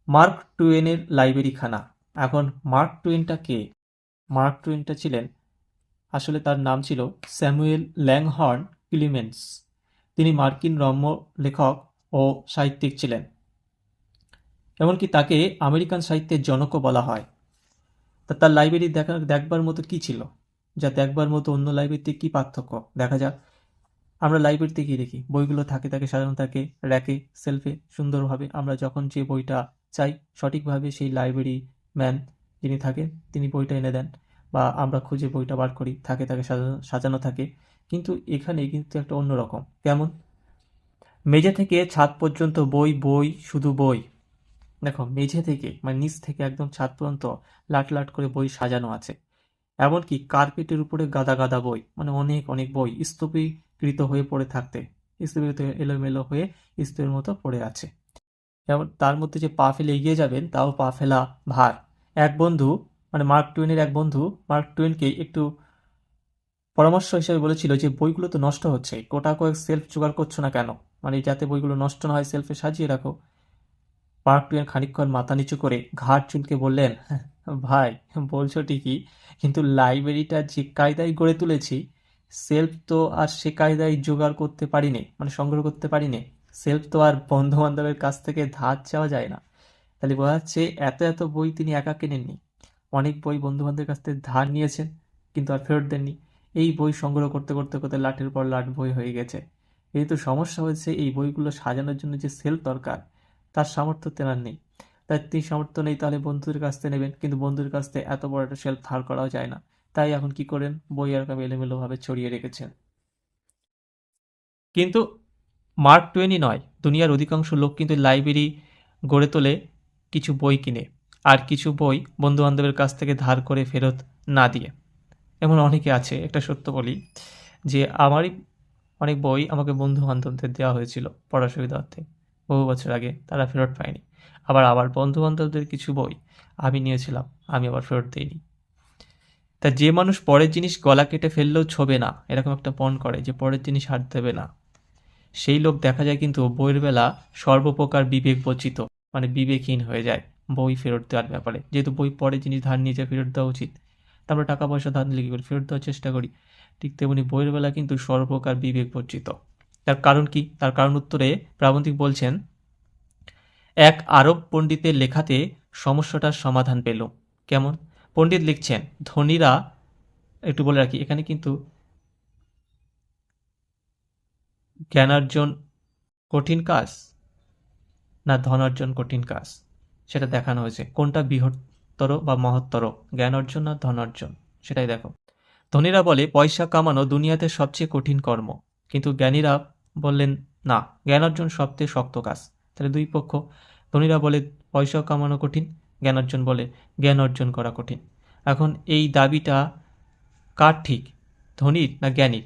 মার্ক টুয়েনের লাইব্রেরি খানা। এখন মার্ক টুয়েনটা কে? মার্ক টুয়েনটা ছিলেন, আসলে তার নাম ছিল স্যামুয়েল ল্যাংহর্ন ক্লিমেন্স। তিনি মার্কিন রম্য লেখক ও সাহিত্যিক ছিলেন, এমনকি তাকে আমেরিকান সাহিত্যের জনকও বলা হয়। তার লাইব্রেরি দেখবার মতো কি ছিল, যা দেখবার মতো অন্য লাইব্রেরিতে কি পার্থক্য? দেখা যাক। আমরা লাইব্রেরিতে কি দেখি? বইগুলো থাকে সাজানো থাকে র্যাকে, সেলফে, সুন্দরভাবে। আমরা যখন যে বইটা চাই সঠিকভাবে সেই লাইব্রেরি ম্যান যিনি থাকেন তিনি বইটা এনে দেন, বা আমরা খুঁজে বইটা বার করি, থাকে সাজানো থাকে। কিন্তু এখানে কিন্তু একটা অন্যরকম। কেমন? মেঝে থেকে ছাদ পর্যন্ত বই, বই, শুধু বই। দেখো, মেঝে থেকে মানে নিচ থেকে একদম ছাদ পর্যন্ত লাট লাট করে বই সাজানো আছে। এমনকি কার্পেটের উপরে গাদা গাদা বই, মানে অনেক অনেক বই স্তূপীকৃত হয়ে পড়ে থাকতে, স্তূপীকৃত এলোমেলো হয়ে স্তূপের মতো পড়ে আছে। যেমন তার মধ্যে যে পা ফেলে এগিয়ে যাবেন তাও পা ফেলা ভার। এক বন্ধু, মানে মার্ক টুয়েনের এক বন্ধু মার্ক টুয়েনকে একটু পরামর্শ হিসেবে বলেছিল যে বইগুলো তো নষ্ট হচ্ছে, গোটা কয়েক সেলফ জোগাড় করছো না কেন, মানে যাতে বইগুলো নষ্ট না হয় সেলফে সাজিয়ে রাখো। মার্ক টুয়েন খানিকক্ষণ মাথা নিচু করে ঘাড় চুলকে বললেন, ভাই বলছো ঠিকই, কিন্তু লাইব্রেরিটা যে কায়দায় গড়ে তুলেছি, সেলফ তো আর সে কায়দায় জোগাড় করতে পারিনি, মানে সংগ্রহ করতে পারিনি। সেলফ তো আর বন্ধু বান্ধবের কাছ থেকে ধার চাওয়া যায় না। তাহলে বোঝা যাচ্ছে এত এত বই তিনি একা কেনেননি, অনেক বই বন্ধু বান্ধবের কাছ থেকে ধার নিয়েছেন কিন্তু আর ফেরত দেননি। এই বই সংগ্রহ করতে করতে করতে লাটের পর লাট বই হয়ে গেছে। কিন্তু সমস্যা হয়েছে এই বইগুলো সাজানোর জন্য যে সেলফ দরকার তার সামর্থ্য তেনার নেই। তাই তিনি সামর্থ্য নেই, তাহলে বন্ধুদের কাছ থেকে নেবেন, কিন্তু বন্ধুদের কাছ থেকে এত বড় একটা শেলফ ধার করাও যায় না। তাই এখন কি করেন, বই এরকম এলোমেলোভাবে ছড়িয়ে রেখেছেন। কিন্তু মার্ক টুয়েনই নয়, দুনিয়ার অধিকাংশ লোক কিন্তু লাইব্রেরি গড়ে তোলে কিছু বই কিনে, আর কিছু বই বন্ধু বান্ধবের কাছ থেকে ধার করে ফেরত না দিয়ে। এমন অনেকে আছে। একটা সত্য বলি যে আমারই অনেক বই আমাকে বন্ধু বান্ধবদের দেওয়া হয়েছিল পড়ার সুবিধার্থে বহু বছর আগে, তারা ফেরত পায়নি। আবার বন্ধু বান্ধবদের কিছু বই আমি নিয়েছিলাম, আমি আবার ফেরত দিইনি। তা যে মানুষ পরের জিনিস গলা কেটে ফেললেও ছোবে না, এরকম একটা পণ করে যে পরের জিনিস হাত দেবে না, সেই লোক দেখা যায় কিন্তু বইয়ের বেলা সর্বপ্রকার বিবেক বঞ্চিত, মানে বিবেকহীন হয়ে যায় বই ফেরত দেওয়ার ব্যাপারে। যেহেতু বই পরে জিনিস ধার নিয়ে ফেরত দেওয়া উচিত, তারপরে টাকা পয়সা ধার নিলে কী করে ফেরত দেওয়ার চেষ্টা করি, ঠিক তেমনি বইয়ের বেলা কিন্তু সর্বপ্রকার বিবেক বঞ্চিত। তার কারণ কি? তার কারণ উত্তরে প্রাবন্ধিক বলছেন, এক আরব পণ্ডিতের লেখাতে সমস্যাটার সমাধান পেল। কেমন? পণ্ডিত লিখছেন, ধনীরা, একটু বলে রাখি এখানে কিন্তু জ্ঞানার্জন কঠিন কাজ না ধনার্জন কঠিন কাজ সেটা দেখানো হয়েছে। কোনটা বৃহত্তর বা মহত্তর, জ্ঞান অর্জন না ধন অর্জন, সেটাই দেখো। ধনীরা বলে পয়সা কামানো দুনিয়াতে সবচেয়ে কঠিন কর্ম, কিন্তু জ্ঞানীরা বললেন না, জ্ঞান অর্জন সবচেয়ে শক্ত কাজ। তাহলে দুই পক্ষ, ধনীরা বলে পয়সা কামানো কঠিন, জ্ঞান অর্জন বলে জ্ঞান অর্জন করা কঠিন। এখন এই দাবিটা কার ঠিক, ধনীর না জ্ঞানীর?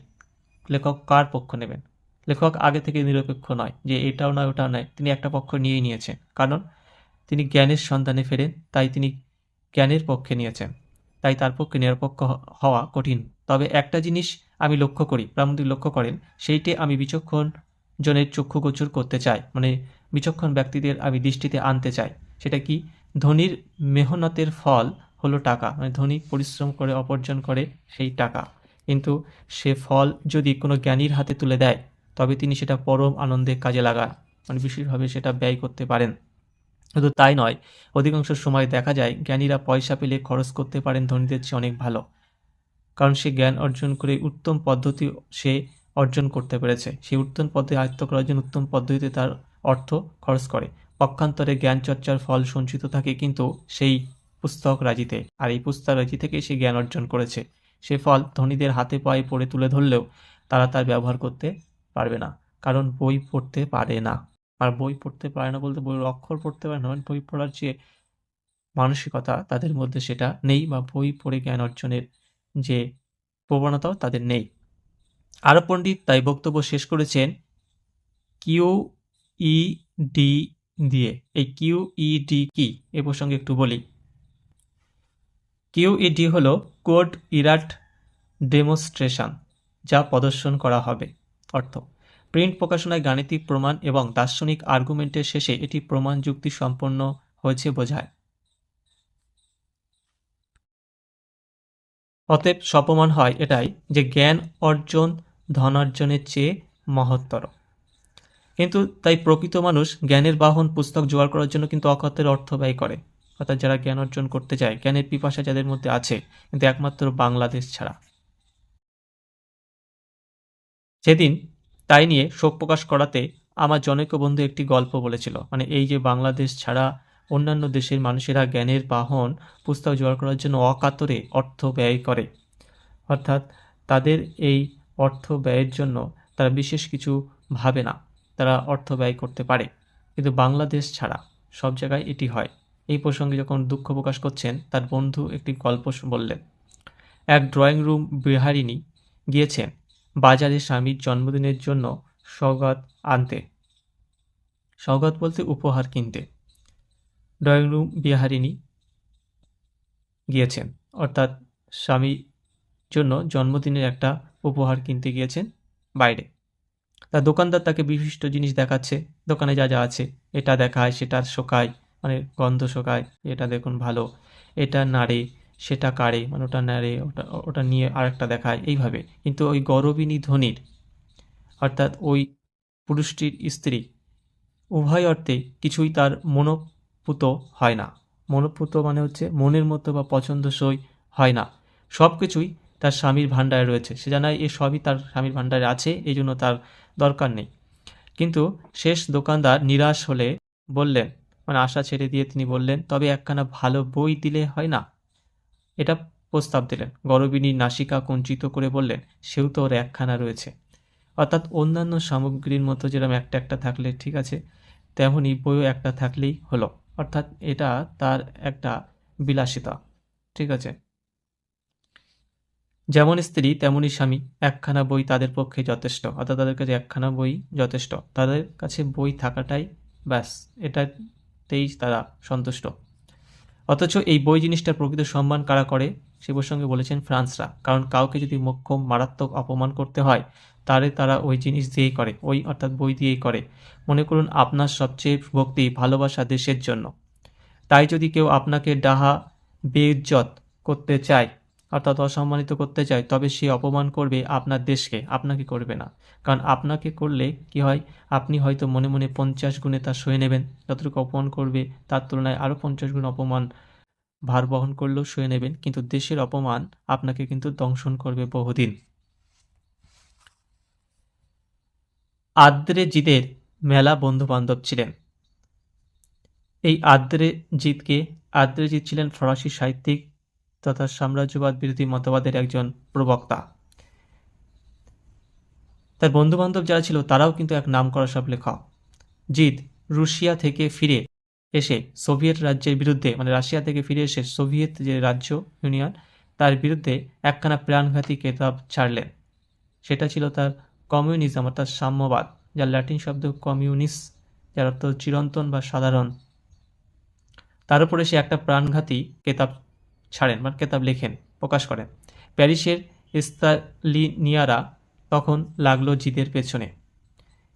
লেখক কার পক্ষ নেবেন? লেখক আগে থেকে নিরপেক্ষ নয় যে এটাও নয় ওটাও নয়, তিনি একটা পক্ষ নিয়েই নিয়েছেন, কারণ তিনি জ্ঞানের সন্ধানে ফেরেন, তাই তিনি জ্ঞানের পক্ষে নিয়েছেন, তাই তার পক্ষে নিরপেক্ষ হওয়া কঠিন। তবে একটা জিনিস আমি লক্ষ্য করি, প্রাবন্ধিক লক্ষ্য করেন, সেইটি আমি বিচক্ষণ জনের চক্ষুগোচর করতে চাই, মানে বিচক্ষণ ব্যক্তিদের আমি দৃষ্টিতে আনতে চাই। সেটা কি? ধনীর মেহনতের ফল হলো টাকা, মানে ধনী পরিশ্রম করে অর্জন করে সেই টাকা, কিন্তু সে ফল যদি কোনো জ্ঞানীর হাতে তুলে দেয় তবে তিনি সেটা পরম আনন্দে কাজে লাগান, মানে বিশেষভাবে সেটা ব্যয় করতে পারেন। শুধু তাই নয়, অধিকাংশ সময় দেখা যায় জ্ঞানীরা পয়সা পেলে খরচ করতে পারেন ধনীদের চেয়ে অনেক ভালো, কারণ সে জ্ঞান অর্জন করে উত্তম পদ্ধতি সে অর্জন করতে পেরেছে। সেই উত্তম পদ্ধতি আয়ত্ত করার জন্য উত্তম পদ্ধতিতে তার অর্থ খরচ করে। পক্ষান্তরে জ্ঞান চর্চার ফল সঞ্চিত থাকে কিন্তু সেই পুস্তক রাজিতে, আর এই পুস্তক রাজি থেকেই সে জ্ঞান অর্জন করেছে। সে ফল ধনীদের হাতে পায়ে পড়ে তুলে ধরলেও তারা তার ব্যবহার করতে পারবে না, কারণ বই পড়তে পারে না। আর বই পড়তে পারে না বলতে বইয়ের অক্ষর পড়তে পারে না, মানে বই পড়ার যে মানসিকতা তাদের মধ্যে সেটা নেই, বা বই পড়ে জ্ঞান অর্জনের যে প্রবণতাও তাদের নেই। আরব পণ্ডিত তাই বক্তব্য শেষ করেছেন QED দিয়ে। এই QED কি এ প্রসঙ্গে একটু বলি। QED হলো কোড ইরাট ডেমনস্ট্রেশন, যা প্রদর্শন করা হবে। অর্থ, প্রিন্ট প্রকাশনায় গাণিতিক প্রমাণ এবং দার্শনিক আর্গুমেন্টের শেষে এটি প্রমাণ যুক্তি সম্পন্ন হয়েছে বোঝায়। অতএব সপ্রমাণ হয় এটাই যে জ্ঞান অর্জন ধনার্জনের চেয়ে মহত্তর। কিন্তু তাই প্রকৃত মানুষ জ্ঞানের বাহন পুস্তক জোগাড় করার জন্য কিন্তু অকাতের অর্থ ব্যয় করে। অর্থাৎ যারা জ্ঞান অর্জন করতে চায়, জ্ঞানের পিপাসা যাদের মধ্যে আছে, কিন্তু একমাত্র বাংলাদেশ ছাড়া। সেদিন তাই নিয়ে শোক প্রকাশ করাতে আমার জনৈক বন্ধু একটি গল্প বলেছিল, মানে এই যে বাংলাদেশ ছাড়া অন্যান্য দেশের মানুষেরা জ্ঞানের বাহন পুস্তক জোগাড় করার জন্য অকাতরে অর্থ ব্যয় করে, অর্থাৎ তাদের এই অর্থ ব্যয়ের জন্য তারা বিশেষ কিছু ভাবে না, তারা অর্থ ব্যয় করতে পারে, কিন্তু বাংলাদেশ ছাড়া সব জায়গায় এটি হয়। এই প্রসঙ্গে যখন দুঃখ প্রকাশ করছেন, তার বন্ধু একটি গল্প বললেন। এক ড্রয়িং রুম বিহারিণী গিয়েছেন বাজারে স্বামীর জন্মদিনের জন্য সওগাত আনতে। সওগাত বলতে উপহার কিনতে। ড্রয়িং রুম বিহারিণী গিয়েছেন, অর্থাৎ স্বামীর জন্য জন্মদিনের একটা উপহার কিনতে গিয়েছেন বাইরে। তা দোকানদার তাকে বিশিষ্ট জিনিস দেখাচ্ছে, দোকানে যা যা আছে এটা দেখায়, সেটা শোকায়, মানে গন্ধ শোকায়, এটা দেখুন ভালো, এটা নাড়ে, সেটা কাড়ে, মানে ওটা নাড়ে, ওটা ওটা নিয়ে আরেকটা দেখায়, এইভাবে। কিন্তু ওই গরবিনী ধনীর, অর্থাৎ ওই পুরুষটির স্ত্রী, উভয় অর্থে কিছুই তার মনোপুত হয় না। মনোপুত মানে হচ্ছে মনের মতো বা পছন্দসই হয় না। সব কিছুই তার স্বামীর ভাণ্ডারে রয়েছে। সে জানায় এ সবই তার স্বামীর ভাণ্ডারে আছে, এই জন্য তার দরকার নেই। কিন্তু শেষ দোকানদার নিরাশ হলে বললেন, মানে আশা ছেড়ে দিয়ে তিনি বললেন, তবে একখানা ভালো বই দিলে হয় না? এটা প্রস্তাব দিলেন। গরবিনী নাসিকা কুঞ্চিত করে বললেন, সেও তো ওর একখানা রয়েছে। অর্থাৎ অন্যান্য সামগ্রীর মতো যেরকম একটা একটা থাকলে ঠিক আছে, তেমনই বইও একটা থাকলেই হলো। অর্থাৎ এটা তার একটা বিলাসিতা। ঠিক আছে, যেমন স্ত্রী তেমনই স্বামী, একখানা বই তাদের পক্ষে যথেষ্ট। অর্থাৎ তাদের কাছে একখানা বই যথেষ্ট, তাদের কাছে বই থাকাটাই ব্যাস, এটাতেই তারা সন্তুষ্ট। অথচ এই বই জিনিসটার প্রকৃত সম্মান কারা করে সে প্রসঙ্গে বলেছেন ফ্রান্সরা। কারণ কাউকে যদি মোক্ষম মারাত্মক অপমান করতে হয় তাহলে তারা ওই জিনিস দিয়েই করে, ওই অর্থাৎ বই দিয়েই করে। মনে করুন আপনার সবচেয়ে ভক্তি ভালোবাসা দেশের জন্য, তাই যদি কেউ আপনাকে ডাহা বেইজ্জত করতে চায় অর্থাৎ অসম্মানিত করতে চায়, তবে সে অপমান করবে আপনার দেশকে, আপনাকে করবে না। কারণ আপনাকে করলে কি হয়, আপনি হয়তো মনে মনে 50 গুণে তা সয়ে নেবেন, যতটুকু অপমান করবে তার তুলনায় আরও 50 গুণ অপমান ভার বহন করলেও সয়ে নেবেন, কিন্তু দেশের অপমান আপনাকে কিন্তু দংশন করবে বহুদিন। আদ্রেজিদের মেলা বন্ধু বান্ধব ছিলেন। এই আদ্রেজিদ ছিলেন ফরাসি সাহিত্যিক তথা সাম্রাজ্যবাদ বিরোধী মতবাদের একজন প্রবক্তা। তার বন্ধু বান্ধব যারা ছিল তারাও কিন্তু এক নামকরা সব লেখক। জিদ রুশিয়া থেকে ফিরে এসে সোভিয়েত রাজ্যের বিরুদ্ধে, মানে রাশিয়া থেকে ফিরে এসে সোভিয়েত যে রাজ্য ইউনিয়ন তার বিরুদ্ধে একখানা প্রাণঘাতী কেতাব ছাড়লেন। সেটা ছিল তার কমিউনিজম অর্থাৎ সাম্যবাদ, যার ল্যাটিন শব্দ কমিউনিস, যার অর্থ চিরন্তন বা সাধারণ। তার উপরে সে একটা প্রাণঘাতী কেতাব ছাড়েন, মানে কেতাব লেখেন, প্রকাশ করেন। প্যারিসের স্তালিনিয়ারা তখন লাগলো জিদের পেছনে।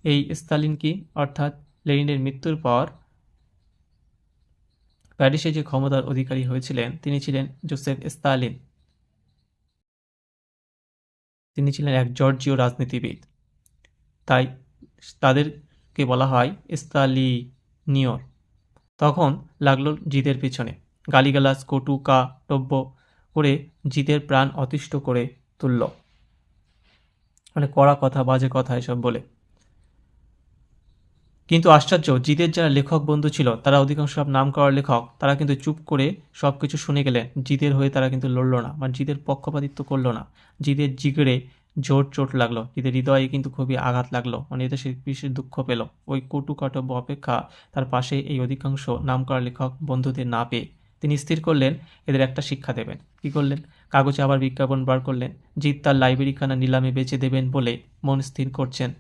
এই স্তালিন কি, অর্থাৎ লেনিনের মৃত্যুর পর প্যারিসে যে ক্ষমতার অধিকারী হয়েছিলেন তিনি ছিলেন জোসেফ স্তালিন। তিনি ছিলেন এক জর্জীয় রাজনীতিবিদ, তাই তাদেরকে বলা হয় স্তালিনীয়। তখন লাগলো জিদের পেছনে, গালিগালাজ কটু কাটব্য করে জিদের প্রাণ অতিষ্ঠ করে তুলল, মানে কড়া কথা বাজে কথা এসব বলে। কিন্তু আশ্চর্য, জিদের যারা লেখক বন্ধু ছিল তারা অধিকাংশ সব নাম করার লেখক, তারা কিন্তু চুপ করে সব কিছু শুনে গেলেন। জিদের হয়ে তারা কিন্তু লড়ল না, মানে জিদের পক্ষপাতিত্ব করলো না। জিদের জিগরে জোর চোট লাগলো, জিদের হৃদয়ে কিন্তু খুবই আঘাত লাগলো, মানে এতে সে বিশেষ দুঃখ পেল। ওই কটু কাটব্য অপেক্ষা তার পাশে এই অধিকাংশ নাম করা লেখক বন্ধুদের না পেয়ে তিনি স্থির করলেন এদের একটা শিক্ষা দেবেন। কি করলেন, কাগজে আবার বিজ্ঞাপন বার করলেন। জিদ তার লাইব্রেরিখানা নিলামে বেচে দেবেন বলে মন স্থির করছেন।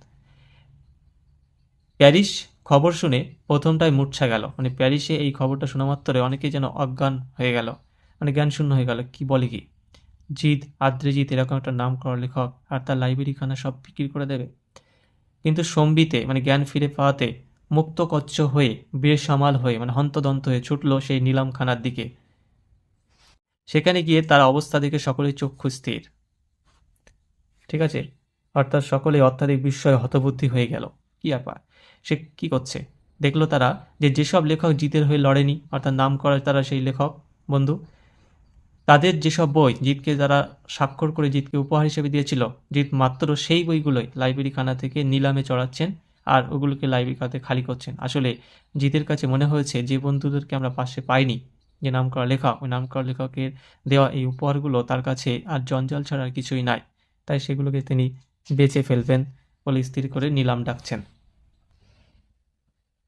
প্যারিস খবর শুনে প্রথমটায় মূর্ছা গেল, মানে প্যারিসে এই খবরটা শোনা মাত্রই অনেকেই যেন অজ্ঞান হয়ে গেল, মানে জ্ঞান শূন্য হয়ে গেল। কি বলে কি, জিদ আদ্রেজিদ এরকম একটা নাম করা লেখক আর তার লাইব্রেরিখানা সব বিক্রি করে দেবে। কিন্তু সম্বিতে, মানে জ্ঞান ফিরে পাওয়াতে মুক্তকচ্ছ হয়ে বেসামাল হয়ে, মানে হন্তদন্ত হয়ে ছুটল সেই নিলামখানার দিকে। সেখানে গিয়ে তার অবস্থা দেখে সকলেই চক্ষু স্থির। ঠিক আছে, অর্থাৎ সকলেই অত্যাধিক বিস্ময়ে হতবুদ্ধি হয়ে গেল। কি ব্যাপার, সে কি করছে? দেখলো তারা যে যেসব লেখক জিতের হয়ে লড়েনি, অর্থাৎ নাম করা তারা সেই লেখক বন্ধু, তাদের যেসব বই জিতকে তারা স্বাক্ষর করে জিতকে উপহার হিসেবে দিয়েছিল, জিত মাত্র সেই বইগুলোই লাইব্রেরিখানা থেকে নিলামে চড়াচ্ছেন আর ওগুলোকে লাইব্রেরিখানাতে খালি করছেন। আসলে জিতের কাছে মনে হয়েছে যে বন্ধুদেরকে আমরা পাশে পাইনি, যে নাম করা লেখক, ওই নাম করা লেখকের দেওয়া এই উপহারগুলো তার কাছে আর জঞ্জাল ছাড়া আর কিছুই নাই, তাই সেগুলোকে তিনি বেচে ফেলবেন বলে স্থির করে নিলাম ডাকছেন।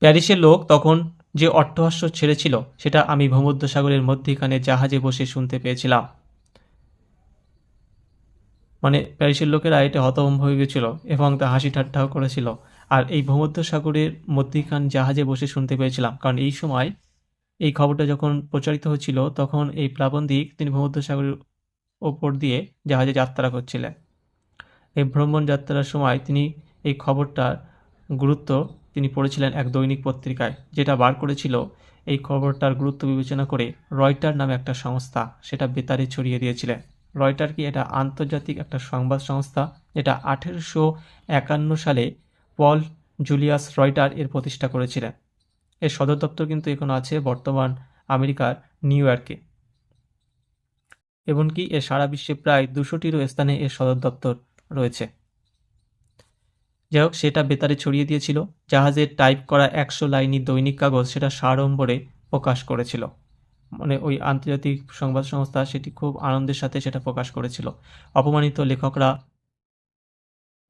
প্যারিসের লোক তখন যে অট্টহাস্য ছেড়েছিল সেটা আমি ভূমধ্যসাগরের মধ্যিখানে জাহাজে বসে শুনতে পেয়েছিলাম। মানে প্যারিসের লোকেরা এটা হতভম্ব হয়ে গেছিল এবং তা হাসি ঠাট্টাও করেছিল। আর এই ভূমধ্যসাগরের মধ্যিখান জাহাজে বসে শুনতে পেয়েছিলাম, কারণ এই সময় এই খবরটা যখন প্রচারিত হচ্ছিল তখন এই প্লাবনদিক তিনি ভূমধ্যসাগরের ওপর দিয়ে জাহাজে যাত্রা করছিলেন। এই ভ্রমণ যাত্রার সময় তিনি এই খবরটার গুরুত্ব তিনি পড়েছিলেন এক দৈনিক পত্রিকায়, যেটা বার করেছিল এই খবরটার গুরুত্ব বিবেচনা করে রয়টার নামে একটা সংস্থা, সেটা বেতারে ছড়িয়ে দিয়েছিলেন। রয়টার কি, এটা আন্তর্জাতিক একটা সংবাদ সংস্থা, যেটা 1851 সালে পল জুলিয়াস রয়টার এর প্রতিষ্ঠা করেছিলেন। এর সদর দপ্তর কিন্তু এখনো আছে বর্তমান আমেরিকার নিউ ইয়র্কে। এমনকি এর সারা বিশ্বে প্রায় 200টিরও স্থানে এর সদর দপ্তর রয়েছে। যাই হোক, সেটা বেতারে ছড়িয়ে দিয়েছিল। জাহাজের টাইপ করা 100 লাইনি দৈনিক কাগজ সেটা সাড়ম্বরে প্রকাশ করেছিল। মানে ওই আন্তর্জাতিক সংবাদ সংস্থা সেটি খুব আনন্দের সাথে সেটা প্রকাশ করেছিল। অপমানিত লেখকরা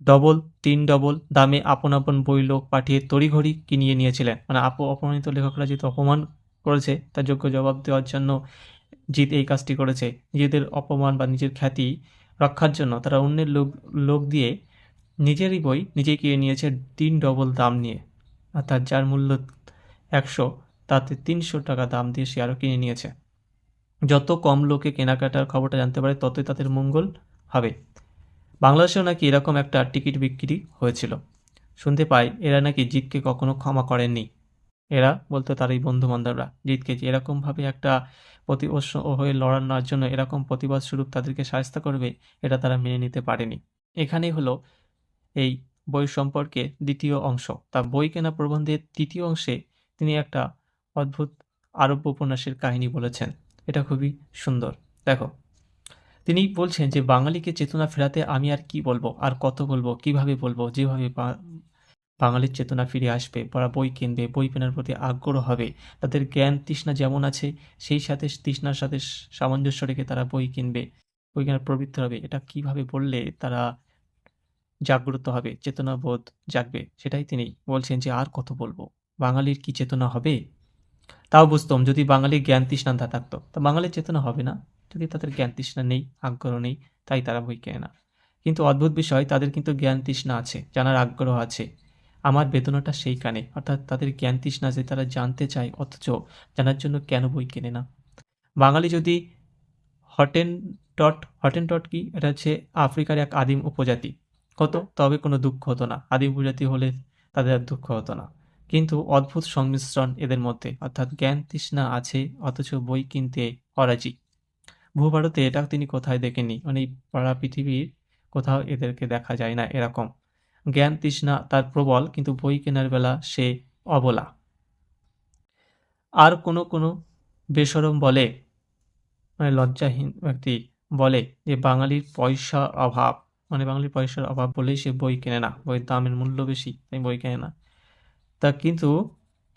ডবল, 3 ডবল দামে আপন আপন বই লোক পাঠিয়ে তড়িঘড়ি কিনিয়ে নিয়েছিলেন। মানে অপমানিত লেখকরা যেহেতু অপমান করেছে তার যোগ্য জবাব দেওয়ার জন্য জিৎ এই কাজটি করেছে। নিজেদের অপমান বা নিজের খ্যাতি রক্ষার জন্য তারা অন্যের লোক দিয়ে নিজেরই বই নিজেই কিনে নিয়েছে 3 ডবল দাম নিয়ে। অর্থাৎ যার মূল্য 100 তাতে 300 টাকা দাম দিয়ে সে আরও কিনে নিয়েছে। যত কম লোকে কেনাকাটার খবরটা জানতে পারে ততই তাদের মঙ্গল হবে। বাংলাদেশেও নাকি এরকম একটা টিকিট বিক্রি হয়েছিল। শুনতে পাই এরা নাকি জিতকে কখনো ক্ষমা করেননি। এরা বলতে তার এই বন্ধু-বান্ধবরা জিতকে যে এরকমভাবে একটা প্রতিবর্ষ হয়ে লড়ানোর জন্য এরকম প্রতিবাদ স্বরূপ তাদেরকে শায়েস্তা করবে, এটা তারা মেনে নিতে পারেনি। এখানেই হলো এই বই সম্পর্কে দ্বিতীয় অংশ। তার বই কেনা প্রবন্ধের তৃতীয় অংশে তিনি একটা অদ্ভুত আরব্য উপন্যাসের কাহিনী বলেছেন। এটা খুবই সুন্দর। দেখো, তিনি বলছেন যে বাঙালিকে চেতনা ফেরাতে আমি আর কি বলবো, আর কত বলবো, কিভাবে বলবো, যেভাবে বাঙালির চেতনা ফিরে আসবে, ওরা বই কিনবে, বই কেনার প্রতি আগ্রহ হবে, তাদের জ্ঞান তৃষ্ণা যেমন আছে সেই সাথে তৃষ্ণার সাথে সামঞ্জস্য রেখে তারা বই কিনবে, বই কেনার প্রবৃত্তি হবে। এটা কিভাবে বললে তারা জাগ্রত হবে, চেতনাবোধ জাগবে, সেটাই তিনি বলছেন যে আর কত বলবো, বাঙালির কি চেতনা হবে। তাও বুঝতাম যদি বাঙালির জ্ঞান তৃষ্ণা থাকতো, তা বাঙালির চেতনা হবে না। যদি তাদের জ্ঞান তৃষ্ণা নেই, আগ্রহ নেই, তাই তারা বই কেনে না। কিন্তু অদ্ভুত বিষয়, তাদের কিন্তু জ্ঞান তৃষ্ণা আছে, জানার আগ্রহ আছে। আমার বেদনাটা সেইখানে, অর্থাৎ তাদের জ্ঞান তৃষ্ণা আছে, তারা জানতে চায়, অথচ জানার জন্য কেন বই কেনে না। বাঙালি যদি হটেনটট কি, এটা হচ্ছে আফ্রিকার এক আদিম উপজাতি হতো, তবে কোনো দুঃখ হতো না। আদিম উপজাতি হলে তাদের আর দুঃখ হতো না। কিন্তু অদ্ভুত সংমিশ্রণ এদের মধ্যে, অর্থাৎ জ্ঞান তৃষ্ণা আছে অথচ বই কিনতে অরাজি। ভূভারতে এটা তিনি কোথায় দেখেননি, মানে এই পাড়া পৃথিবীর কোথাও এদেরকে দেখা যায় না এরকম। জ্ঞান তৃষ্ণা তার প্রবল, কিন্তু বই কেনার বেলা সে অবলা। আর কোনো বেশরম বলে, মানে লজ্জাহীন ব্যক্তি বলে যে বাঙালির পয়সার অভাব, মানে বাঙালির পয়সার অভাব বলেই সে বই কেনে না, বইয়ের দামের মূল্য বেশি তাই বই কেনে না। তা কিন্তু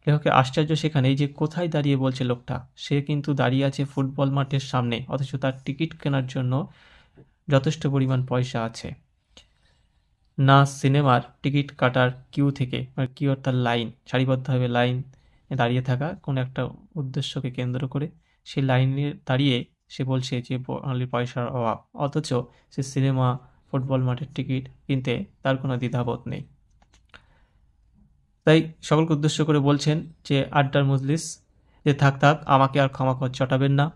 লেখকের আশ্চর্য সেখানে যে কোথায় দাঁড়িয়ে বলছে লোকটা, সে কিন্তু দাঁড়িয়ে আছে ফুটবল মাঠের সামনে, অথচ তার টিকিট কেনার জন্য যথেষ্ট পরিমাণ পয়সা আছে। না সিনেমার টিকিট কাটার কিউ থেকে, মানে কিউ অর্থাৎ লাইন, সারিবদ্ধভাবে লাইন দাঁড়িয়ে থাকা কোনো একটা উদ্দেশ্যকে কেন্দ্র করে সেই লাইনে দাঁড়িয়ে সে বলছে যে বাঙালির পয়সার অভাব, অথচ সে সিনেমা, ফুটবল মাঠের টিকিট কিনতে তার কোনো দ্বিধাবোধ নেই। তাই সকলকে উদ্দেশ্য করে বলছেন যে আড্ডার মজলিস, যে থাক আমাকে আর ক্ষমা চটাবেন না,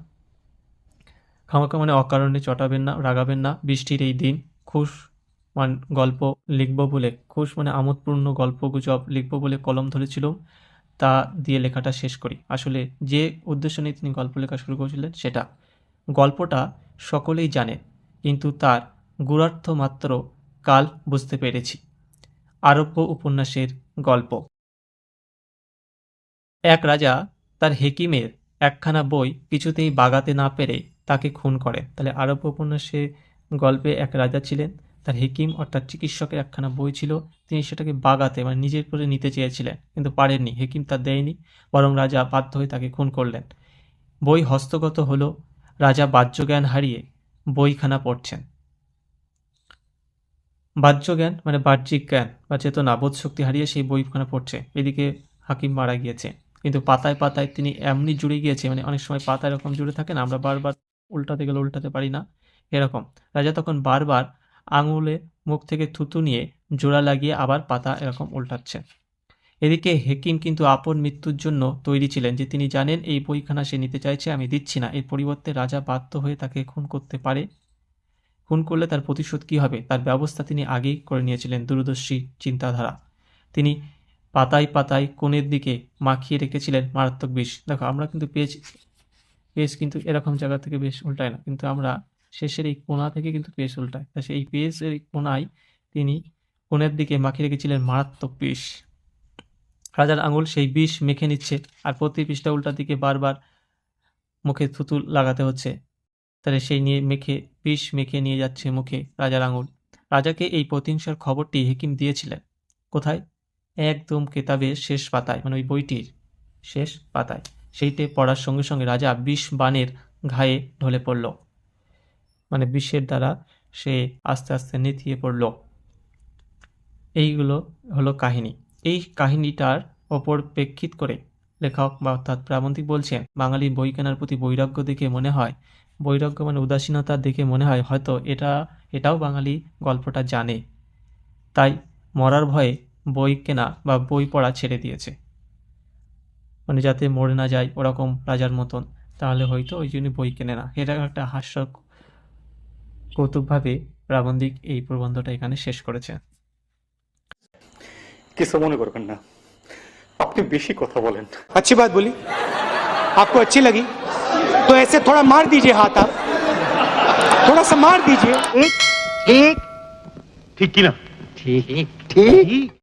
খামাখা মানে অকারণে চটাবেন না, রাগাবেন না। বৃষ্টির এই দিন খুশ গল্প লিখব বলে, খুশ মানে আমোদপূর্ণ গল্পগুজব লিখব বলে কলম ধরেছিলাম, তা দিয়ে লেখাটা শেষ করি। আসলে যে উদ্দেশ্য নিয়ে তিনি গল্প লেখা শুরু করেছিলেন সেটা, গল্পটা সকলেই জানেন, কিন্তু তার গূঢ়ার্থ মাত্র কাল বুঝতে পেরেছি। আরব্য উপন্যাসের গল্প। এক রাজা তার হেকিমের একখানা বই কিছুতেই বাগাতে না পেরে তাকে খুন করেন। তাহলে আরব্য উপন্যাসে গল্পে এক রাজা ছিলেন, তার হেকিম অর্থাৎ চিকিৎসকের একখানা বই ছিল, তিনি সেটাকে বাগাতে মানে নিজের করে নিতে চেয়েছিলেন, কিন্তু পারেননি, হেকিম তা দেয়নি, বরং রাজা বাধ্য হয়ে তাকে খুন করলেন। বই হস্তগত হলো, রাজা বাহ্যজ্ঞান হারিয়ে বইখানা পড়ছেন। বাহ্যজ্ঞান মানে বাহ্যিক জ্ঞান বা চেতনা, বোধশক্তি হারিয়ে সেই বইখানা পড়ছে। এদিকে হাকিম মারা গিয়েছে, কিন্তু পাতায় পাতায় তিনি এমনি জুড়ে গিয়েছে, মানে অনেক সময় পাতা এরকম জুড়ে থাকে না, আমরা বারবার উল্টাতে গেলে উল্টাতে পারি না, এরকম। রাজা তখন বারবার আঙুলে মুখ থেকে থুতু নিয়ে জোড়া লাগিয়ে আবার পাতা এরকম উল্টাচ্ছে। এদিকে হেকিম কিন্তু আপন মৃত্যুর জন্য তৈরি ছিলেন, যে তিনি জানেন এই বইখানা সে নিতে চাইছে, আমি দিচ্ছি না। এর পরিবর্তে রাজা বাধ্য হয়ে তাকে খুন করতে পারে। খুন করলে তার প্রতিশোধ কী হবে তার ব্যবস্থা তিনি আগেই করে নিয়েছিলেন। দূরদর্শী চিন্তাধারা। তিনি পাতায় পাতায় কোণের দিকে মাখিয়ে রেখেছিলেন মারাত্মক বিষ। দেখো, আমরা কিন্তু পেজ কিন্তু এরকম জায়গা থেকে বেশ উল্টায় না, কিন্তু আমরা শেষের এই কোণা থেকে কিন্তু পেজ উল্টায়। তা সেই পেজের কোণায় তিনি কোণের দিকে মাখিয়ে রেখেছিলেন মারাত্মক বিষ। রাজার আঙুল সেই বিষ মেখে নিচ্ছে, আর প্রতি পৃষ্ঠা উল্টা দিকে বারবার মুখে থুতু লাগাতে হচ্ছে। তাহলে সেই নিয়ে বিষ মেখে নিয়ে যাচ্ছে মুখে রাজার আঙুল। রাজাকে এই প্রতিহিংসার খবরটি হেকিম দিয়েছিলেন কোথায়? একদম কেতাবের শেষ পাতায়, মানে ওই বইটির শেষ পাতায়। সেইটে পড়ার সঙ্গে সঙ্গে রাজা বিষ বাণের ঘায়ে ঢলে পড়ল, মানে বিষের দ্বারা সে আস্তে আস্তে নেতিয়ে পড়ল। এইগুলো হলো কাহিনী। এই কাহিনীটার ওপর প্রেক্ষিত করে লেখক বা অর্থাৎ প্রাবন্ধিক বলছেন, বাঙালি বই কেনার প্রতি বৈরাগ্য দেখে মনে হয়, বৈরাগ্য মানে উদাসীনতা দেখে মনে হয় হয়তো এটাও বাঙালি গল্পটা জানে, তাই মরার ভয়ে বই কেনা বা বই পড়া ছেড়ে দিয়েছে, মানে যাতে মরে না যায় ওরকম রাজার মতন, তাহলে হয়তো ওই জন্য বই কেনে না। এটা একটা হাস্য কৌতুকভাবে প্রাবন্ধিক এই প্রবন্ধটা এখানে শেষ করেছে। কিছু মনে করবেন না, আপনি বেশি কথা বলেন। अच्छी बात बोली, आपको अच्छी लगी तो ऐसे थोड़ा मार दीजिए हाथ, आप थोड़ा सा मार दीजिए। ठीक ठीक ठीक की ना ठीक ठीक